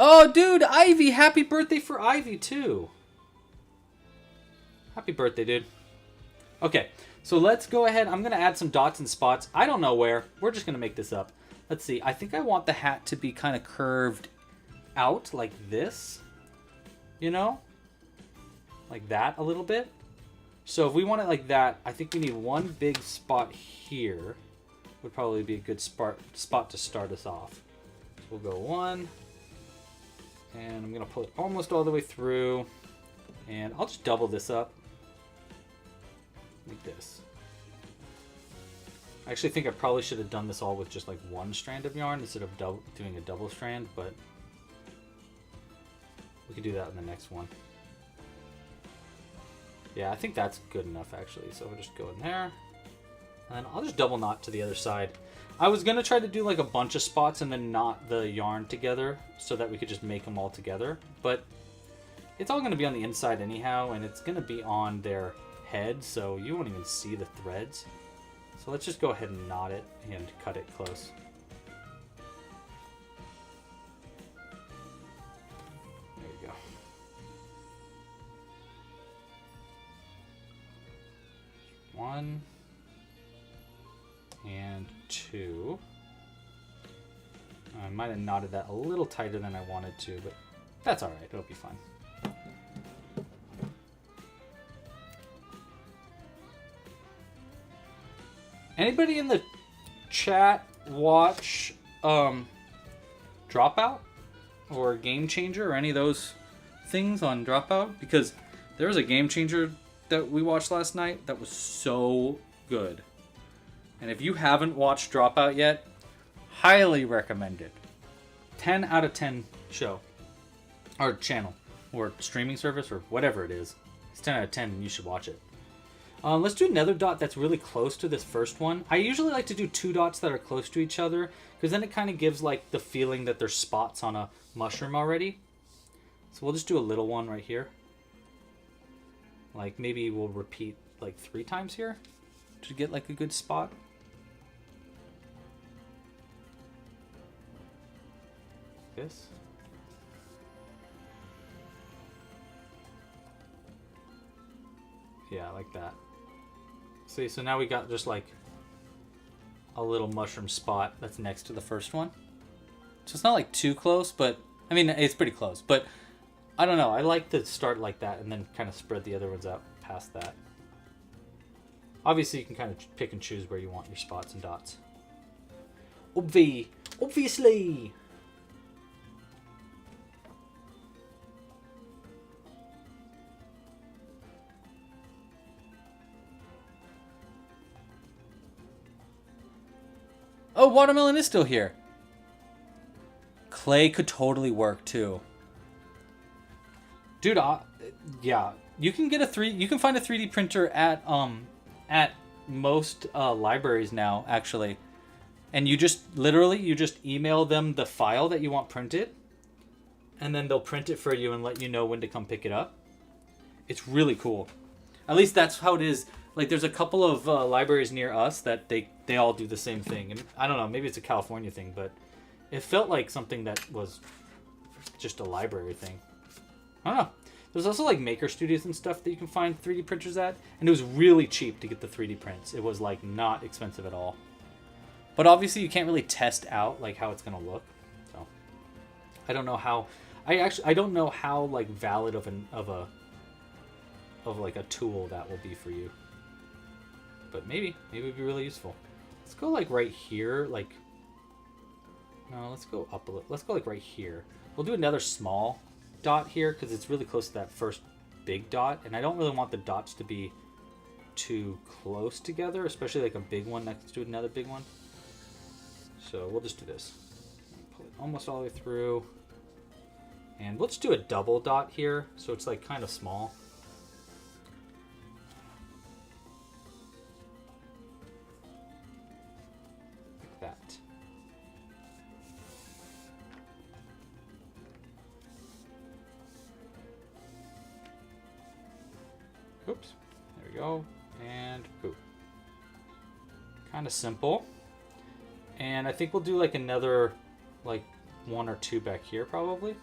Oh, dude, Ivy. Happy birthday for Ivy, too. Happy birthday, dude. Okay, so let's go ahead. I'm going to add some dots and spots. I don't know where. We're just going to make this up. Let's see. I think I want the hat to be kind of curved out like this. You know? Like that a little bit. So if we want it like that, I think we need one big spot here. Would probably be a good spot to start us off. So we'll go 1... And I'm going to pull it almost all the way through. And I'll just double this up. Like this. I actually think I probably should have done this all with just like one strand of yarn instead of doing a double strand, but we could do that in the next one. Yeah, I think that's good enough actually. So we'll just go in there. And then I'll just double knot to the other side. I was going to try to do like a bunch of spots and then knot the yarn together so that we could just make them all together. But it's all going to be on the inside anyhow, and it's going to be on their head, so you won't even see the threads. So let's just go ahead and knot it and cut it close. There we go. One. And 2. I might have knotted that a little tighter than I wanted to, but that's alright. It'll be fine. Anybody in the chat watch Dropout or Game Changer or any of those things on Dropout? Because there was a Game Changer that we watched last night that was so good. And if you haven't watched Dropout yet, highly recommend it. 10 out of 10 show. Or channel. Or streaming service, or whatever it is. It's 10 out of 10 and you should watch it. Let's do another dot that's really close to this first one. I usually like to do 2 dots that are close to each other, because then it kind of gives like the feeling that there's spots on a mushroom already. So we'll just do a little one right here. Like maybe we'll repeat like 3 times here to get like a good spot. This. Yeah, like that. See, so now we got just like a little mushroom spot that's next to the first one. So it's not like too close, but I mean, it's pretty close, but I don't know. I like to start like that and then kind of spread the other ones out past that. Obviously, you can kind of pick and choose where you want your spots and dots. Obviously. Oh, watermelon is still here. Clay could totally work too. Dude, yeah, you can get you can find a 3D printer at most libraries now, actually. And you just literally email them the file that you want printed, and then they'll print it for you and let you know when to come pick it up. It's really cool. At least that's how it is. Like, there's a couple of libraries near us that they all do the same thing. And I don't know, maybe it's a California thing, but it felt like something that was just a library thing. I don't know. There's also like maker studios and stuff that you can find 3D printers at. And it was really cheap to get the 3D prints. It was like not expensive at all. But obviously you can't really test out like how it's going to look. So I don't know how... I don't know how like valid of like a tool that will be for you. But maybe it would be really useful. Let's go like right here, like, no, let's go up a little. Let's go like right here. We'll do another small dot here because it's really close to that first big dot, and I don't really want the dots to be too close together, especially like a big one next to another big one. So we'll just do this. Pull it almost all the way through. And let's do a double dot here, so it's like kind of small. That. Oops, there we go, and boop. Kind of simple. And I think we'll do like another, like 1 or 2 back here probably.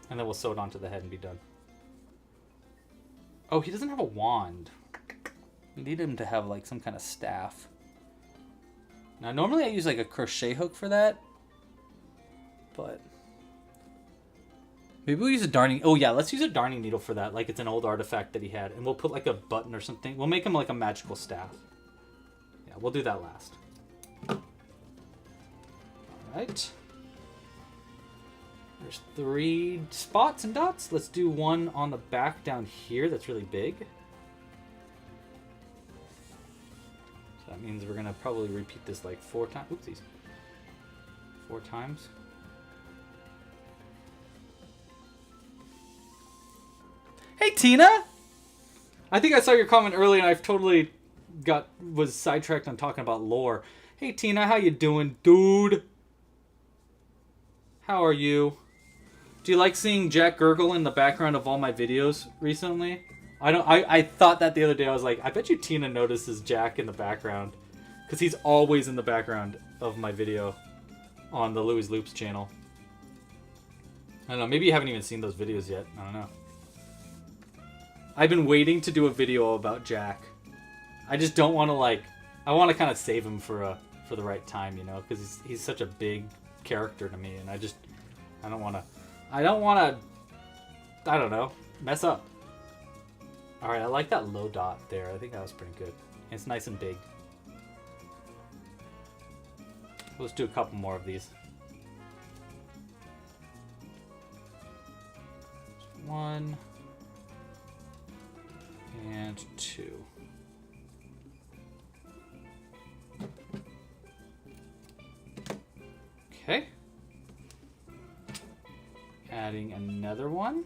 And then we'll sew it onto the head and be done. Oh, he doesn't have a wand. We need him to have like some kind of staff. Now, normally I use like a crochet hook for that, but maybe we'll use a darning. Oh yeah, let's use a darning needle for that. Like it's an old artifact that he had, and we'll put like a button or something. We'll make him like a magical staff. Yeah, we'll do that last. All right. There's 3 spots and dots. Let's do one on the back down here. That's really big. That means we're gonna probably repeat this like 4 times. Oopsies. 4 times. Hey Tina! I think I saw your comment earlier and I've totally was sidetracked on talking about lore. Hey Tina, how you doing, dude? How are you? Do you like seeing Jack gurgle in the background of all my videos recently? I thought that the other day. I was like, I bet you Tina notices Jack in the background, because he's always in the background of my video on the Louis Loops channel. I don't know, maybe you haven't even seen those videos yet. I don't know. I've been waiting to do a video about Jack. I just don't want to like, I want to kind of save him for the right time, you know, because he's such a big character to me, and I don't want to, I don't know, mess up. Alright, I like that low dot there. I think that was pretty good. And it's nice and big. Let's do a couple more of these. 1 and 2. Okay. Adding another one.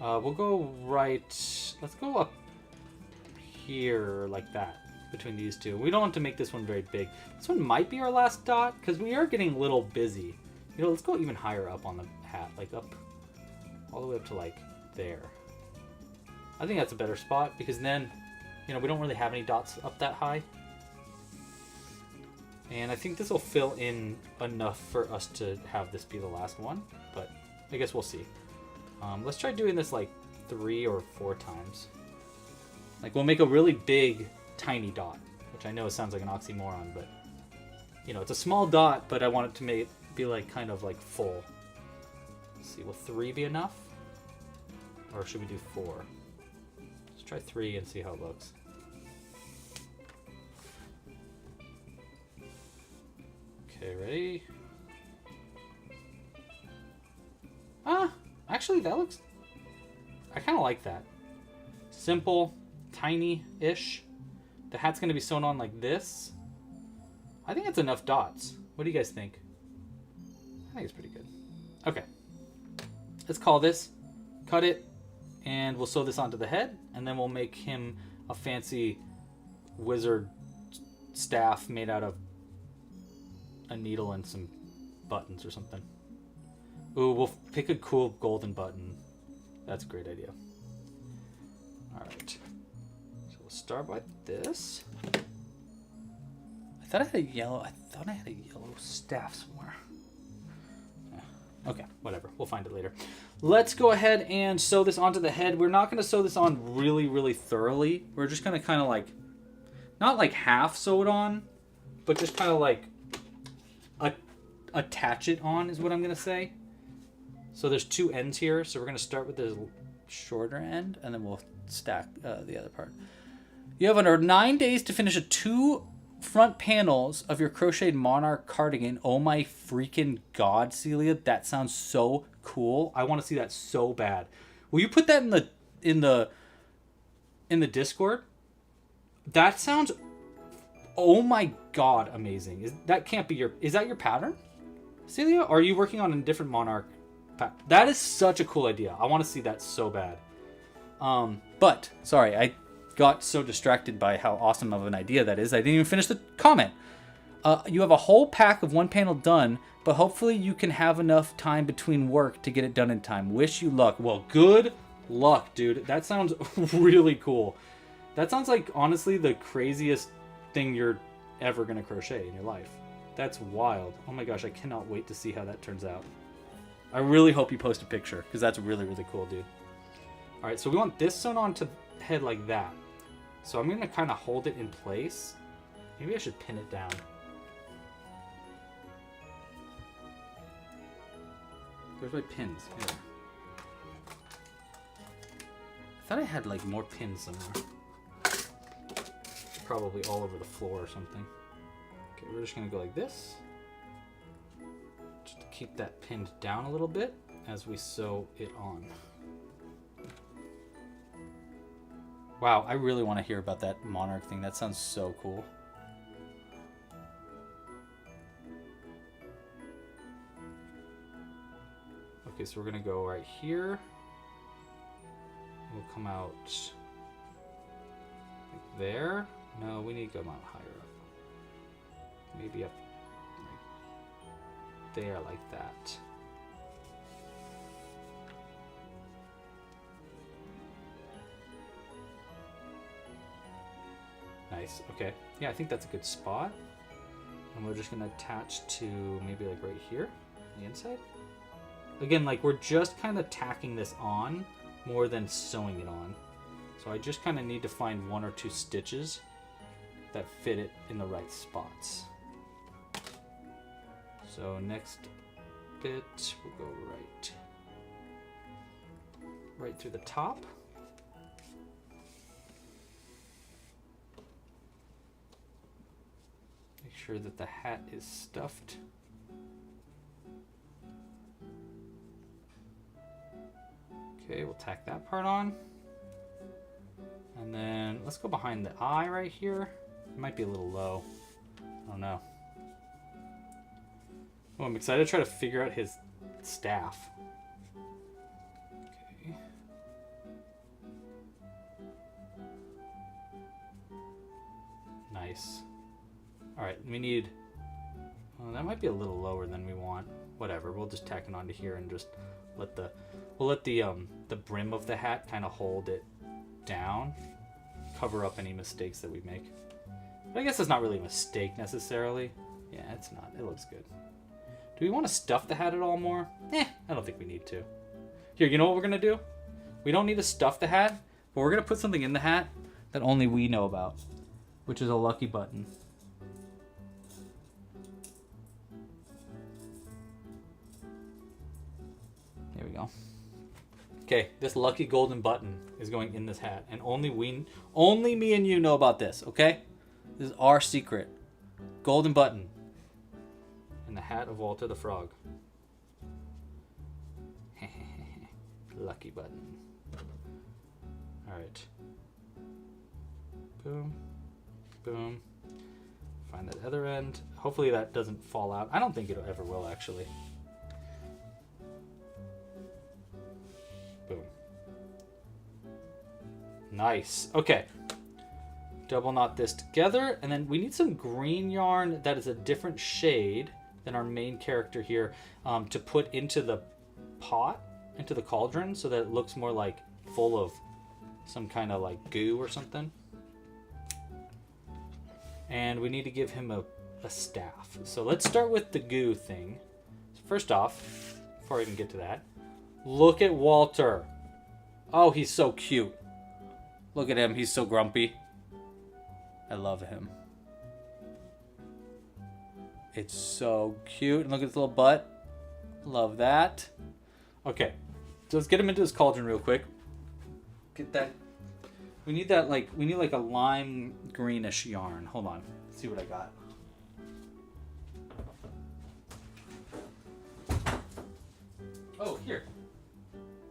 We'll go right, let's go up here like that, between these two. We don't want to make this one very big. This one might be our last dot, because we are getting a little busy. You know, let's go even higher up on the hat, like up, all the way up to like there. I think that's a better spot, because then, you know, we don't really have any dots up that high. And I think this will fill in enough for us to have this be the last one, but I guess we'll see. Let's try doing this like 3 or 4 times. Like we'll make a really big, tiny dot, which I know sounds like an oxymoron, but you know, it's a small dot, but I want it to be like kind of like full. Let's see, will 3 be enough? Or should we do 4? Let's try 3 and see how it looks. Okay, ready? Actually, that looks... I kind of like that. Simple, tiny-ish. The hat's going to be sewn on like this. I think it's enough dots. What do you guys think? I think it's pretty good. Okay. Let's call this, cut it, and we'll sew this onto the head, and then we'll make him a fancy wizard staff made out of a needle and some buttons or something. Ooh, we'll pick a cool golden button. That's a great idea. Alright. So we'll start with this. I thought I had a yellow staff somewhere. Okay, whatever. We'll find it later. Let's go ahead and sew this onto the head. We're not going to sew this on really, really thoroughly. We're just going to kind of like, not like half sew it on, but just kind of like attach it on is what I'm going to say. So there's 2 ends here. So we're going to start with the shorter end, and then we'll stack the other part. You have under 9 days to finish 2 front panels of your crocheted monarch cardigan. Oh my freaking god, Celia, that sounds so cool. I want to see that so bad. Will you put that in the Discord? That sounds, oh my god, amazing. Is that your pattern, Celia? Or are you working on a different monarch? That is such a cool idea. I want to see that so bad. But sorry, I got so distracted by how awesome of an idea that is, I didn't even finish the comment. You have a whole pack of 1 panel done, but hopefully you can have enough time between work to get it done in time. Wish you luck. Well, good luck, dude. That sounds really cool. That sounds like, honestly, the craziest thing you're ever going to crochet in your life. That's wild. Oh my gosh, I cannot wait to see how that turns out. I really hope you post a picture, because that's really, really cool, dude. All right, so we want this sewn onto the head like that. So I'm going to kind of hold it in place. Maybe I should pin it down. Where's my pins? Here. I thought I had like more pins somewhere. Probably all over the floor or something. Okay, we're just going to go like this. Just to keep that pinned down a little bit as we sew it on. Wow, I really want to hear about that monarch thing. That sounds so cool. Okay, so we're going to go right here. We'll come out like there. No, we need to go out higher up. Maybe up like there, like that. Nice, okay. Yeah, I think that's a good spot. And we're just gonna attach to maybe like right here, on the inside. Again, like we're just kind of tacking this on more than sewing it on. So I just kind of need to find 1 or 2 stitches that fit it in the right spots. So next bit, we'll go right through the top. Make sure that the hat is stuffed. Okay, we'll tack that part on. And then let's go behind the eye right here. It might be a little low. I don't know. Oh, I'm excited to try to figure out his staff. Okay. Nice. All right, we need... Well, that might be a little lower than we want. Whatever, we'll just tack it onto here and just let the... We'll let the brim of the hat kind of hold it down. Cover up any mistakes that we make. But I guess it's not really a mistake necessarily. Yeah, it's not. It looks good. Do we want to stuff the hat at all more? I don't think we need to. Here, you know what we're going to do? We don't need to stuff the hat, but we're going to put something in the hat that only we know about, which is a lucky button. There we go. Okay, this lucky golden button is going in this hat, and only me and you know about this, okay? This is our secret. Golden button. In the hat of Walter the Frog. Lucky button. Alright. Boom. Boom. Find that other end. Hopefully that doesn't fall out. I don't think it ever will, actually. Boom. Nice. Okay. Double knot this together, and then we need some green yarn that is a different shade than our main character here, to put into the pot, into the cauldron, so that it looks more like full of some kind of like goo or something. And we need to give him a staff. So let's start with the goo thing. So first off, before I even get to that, look at Walter. Oh, he's so cute. Look at him, he's so grumpy. I love him. It's so cute. And look at his little butt. Love that. Okay. So let's get him into this cauldron real quick. Get that. We need that, like, we need like a lime greenish yarn. Hold on. Let's see what I got. Oh, here.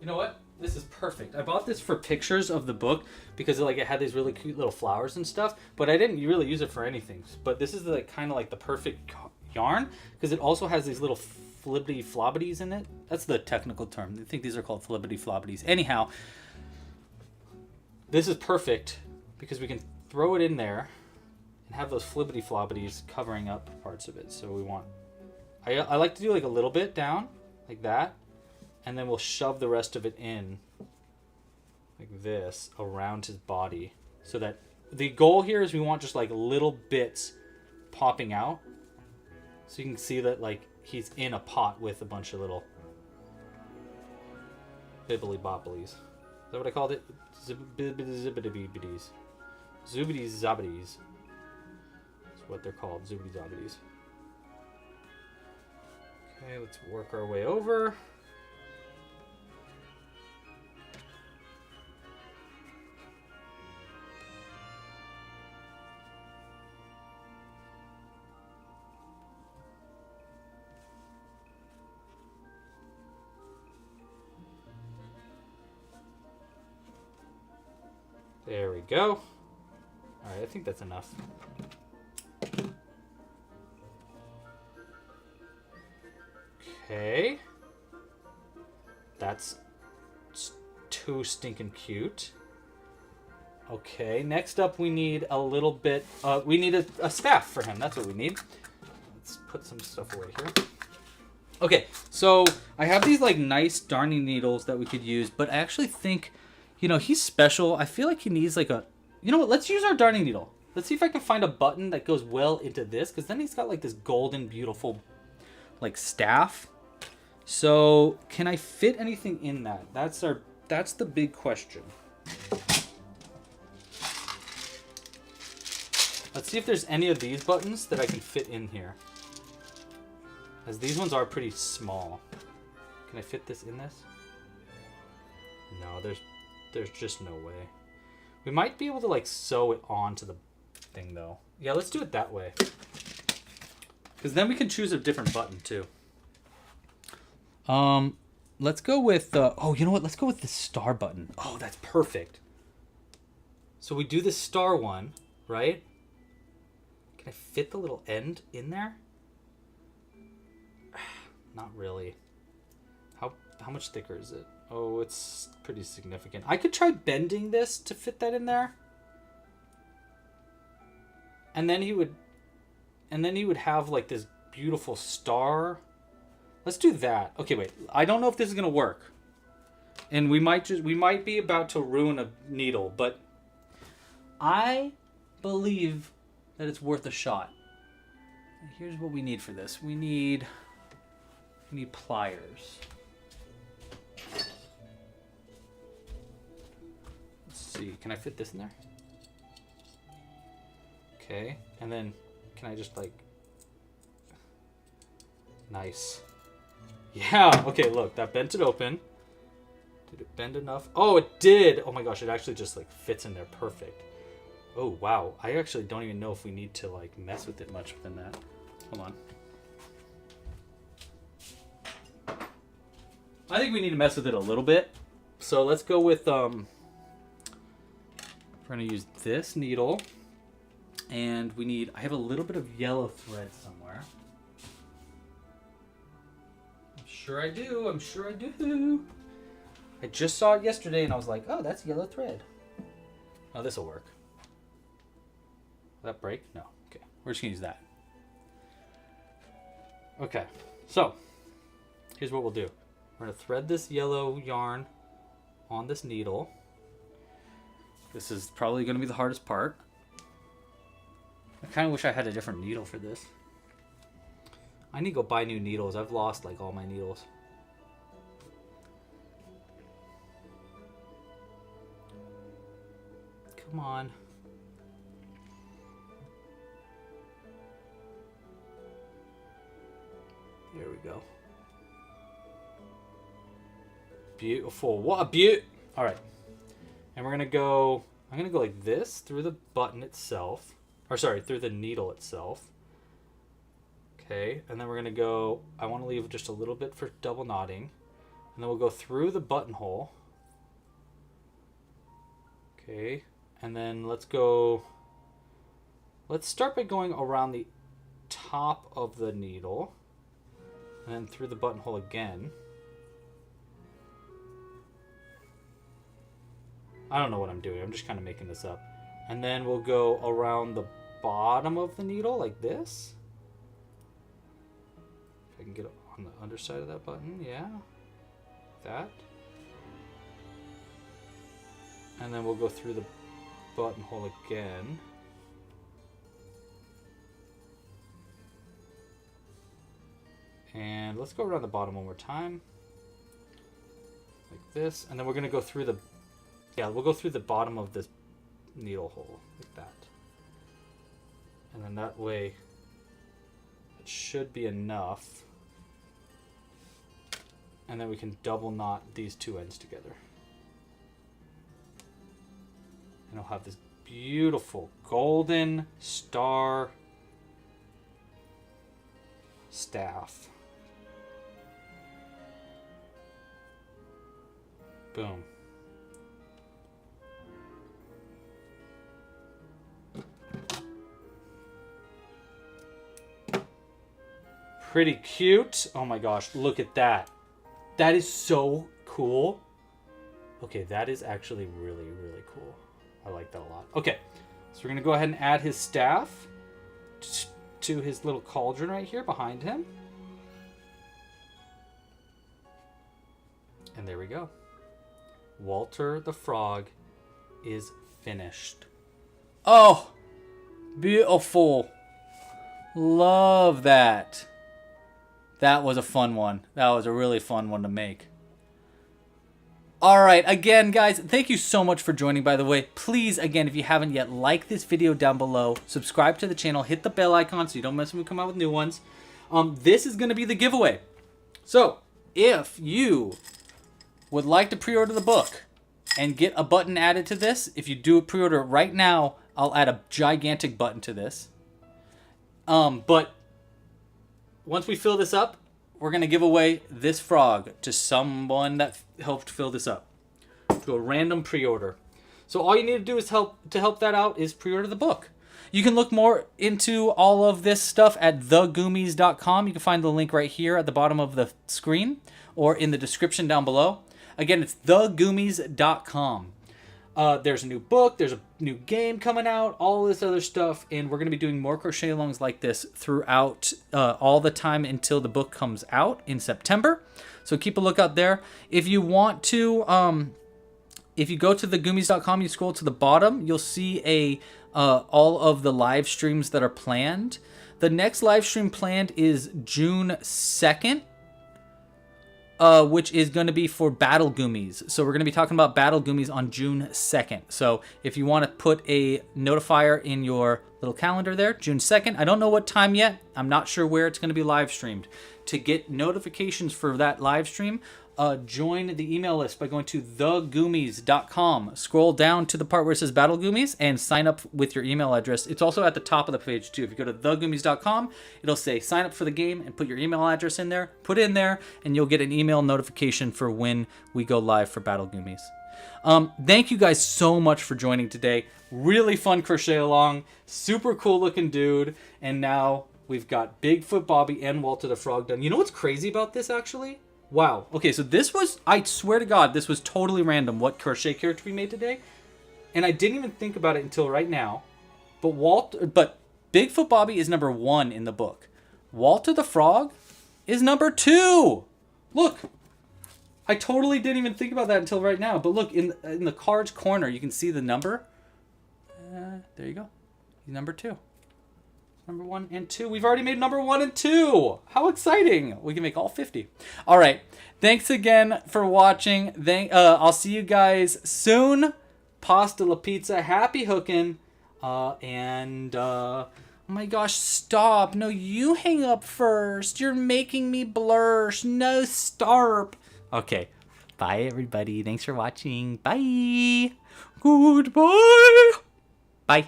You know what? This is perfect. I bought this for pictures of the book because it had these really cute little flowers and stuff, but I didn't really use it for anything. But this is kind of like the perfect yarn because it also has these little flibbity flobbities in it. That's the technical term. I think these are called flibbity flobbities. Anyhow, this is perfect because we can throw it in there and have those flibbity flobbities covering up parts of it. So we want, I like to do like a little bit down like that. And then we'll shove the rest of it in like this around his body. So that the goal here is we want just like little bits popping out. So you can see that like he's in a pot with a bunch of little bibbly bobblies. Is that what I called it? Zibbity-zibbity-biddies. Zoobity-zobbities. That's what they're called, zoobity-zobbities. Okay, let's work our way over. There we go. All right, I think that's enough. Okay. That's too stinking cute. Okay, next up we need a little bit, we need a staff for him. That's what we need. Let's put some stuff away here. Okay, so I have these like nice darning needles that we could use, but I actually think, you know, he's special. I feel like he needs like a... You know what? Let's use our darning needle. Let's see if I can find a button that goes well into this. Because then he's got like this golden, beautiful like staff. So can I fit anything in that? That's the big question. Let's see if there's any of these buttons that I can fit in here. As these ones are pretty small. Can I fit this in this? No, there's just no way. We might be able to like sew it onto the thing though. Yeah, let's do it that way. Because then we can choose a different button too. Let's go with, oh, you know what? Let's go with the star button. Oh, that's perfect. So we do the star one, right? Can I fit the little end in there? not really. How much thicker is it? Oh, it's pretty significant. I could try bending this to fit that in there. And then he would have like this beautiful star. Let's do that. Okay, wait. I don't know if this is gonna work. And we might be about to ruin a needle, but I believe that it's worth a shot. Here's what we need for this. We need pliers. Let's see. Can I fit this in there? Okay. And then can I just like... Nice. Yeah. Okay, look. That bent it open. Did it bend enough? Oh, it did. Oh my gosh. It actually just like fits in there perfect. Oh, wow. I actually don't even know if we need to like mess with it much within that. Hold on. I think we need to mess with it a little bit. So let's go with, we're going to use this needle. And I have a little bit of yellow thread somewhere. I'm sure I do. I just saw it yesterday and I was like, oh, that's yellow thread. Oh, this will work. Will that break? No. Okay. We're just going to use that. Okay. So, here's what we'll do. We're going to thread this yellow yarn on this needle. This is probably going to be the hardest part. I kind of wish I had a different needle for this. I need to go buy new needles. I've lost like all my needles. Come on. There we go. Beautiful. What a beaut. All right. And we're going to go, I'm going to go like this through the button itself. Or sorry, through the needle itself. Okay. And then we're going to go, I want to leave just a little bit for double knotting. And then we'll go through the buttonhole. Okay. And then let's start by going around the top of the needle. And then through the buttonhole again. I don't know what I'm doing. I'm just kind of making this up. And then we'll go around the bottom of the needle like this. If I can get it on the underside of that button. Yeah. That. And then we'll go through the buttonhole again. And let's go around the bottom one more time. Like this. And then we're going to go through the... Yeah, we'll go through the bottom of this needle hole. Like that. And then that way... It should be enough. And then we can double knot these two ends together. And I'll have this beautiful golden star staff. Boom. Pretty cute. Oh my gosh, look at that. That is so cool. Okay, that is actually really, really cool. I like that a lot. Okay, so we're going to go ahead and add his staff to his little cauldron right here behind him. And there we go. Walter the Frog is finished. Oh, beautiful. Love that. That was a fun one. That was a really fun one to make. All right, again, guys, thank you so much for joining, by the way. Please, again, if you haven't yet, like this video down below, subscribe to the channel, hit the bell icon so you don't miss when we come out with new ones. This is going to be the giveaway. So, if you would like to pre-order the book and get a button added to this, if you do a pre-order right now, I'll add a gigantic button to this. But once we fill this up, we're going to give away this frog to someone that helped fill this up, to a random pre-order. So all you need to do is help that out is pre-order the book. You can look more into all of this stuff at thegoomies.com. You can find the link right here at the bottom of the screen or in the description down below. Again, it's thegoomies.com. There's a new book, there's a new game coming out, all this other stuff, and we're going to be doing more crochet alongs like this throughout all the time until the book comes out in September. So keep a lookout there. If you want to, if you go to thegoomies.com, you scroll to the bottom, you'll see all of the live streams that are planned. The next live stream planned is June 2nd. Which is going to be for Battle Goomis. So we're going to be talking about Battle Goomis on June 2nd. So if you want to put a notifier in your little calendar there, June 2nd. I don't know what time yet. I'm not sure where it's going to be live streamed. To get notifications for that live stream, join the email list by going to thegoomies.com. Scroll down to the part where it says Battle Goomis and sign up with your email address. It's also at the top of the page too. If you go to thegoomies.com, it'll say sign up for the game and put your email address in there. Put it in there and you'll get an email notification for when we go live for Battle Goomis. Thank you guys so much for joining today. Really fun crochet along. Super cool looking dude. And now we've got Bigfoot Bobby and Walter the Frog done. You know what's crazy about this actually? Wow. Okay, so this was, I swear to God, this was totally random what crochet character we made today. And I didn't even think about it until right now. But Bigfoot Bobby is number 1 in the book. Walter the Frog is number 2. Look. I totally didn't even think about that until right now. But look, in the card's corner, you can see the number. There you go. He's number 2. Number 1 and 2. We've already made number 1 and 2. How exciting. We can make all 50. All right. Thanks again for watching. I'll see you guys soon. Pasta la pizza. Happy hooking. Oh my gosh, stop. No, you hang up first. You're making me blursh. No, starp. Okay. Bye, everybody. Thanks for watching. Bye. Goodbye. Bye.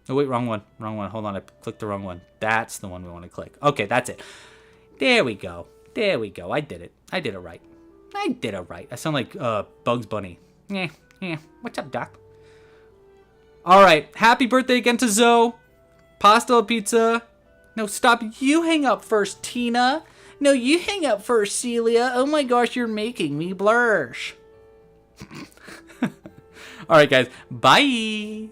Oh, wait, wrong one. Wrong one. Hold on, I clicked the wrong one. That's the one we want to click. Okay, that's it. There we go. There we go. I did it. I did it right. I did it right. I sound like Bugs Bunny. Yeah. What's up, Doc? All right. Happy birthday again to Zoe. Pasta la pizza. No, stop. You hang up first, Tina. No, you hang up first, Celia. Oh my gosh, you're making me blursh. All right, guys. Bye.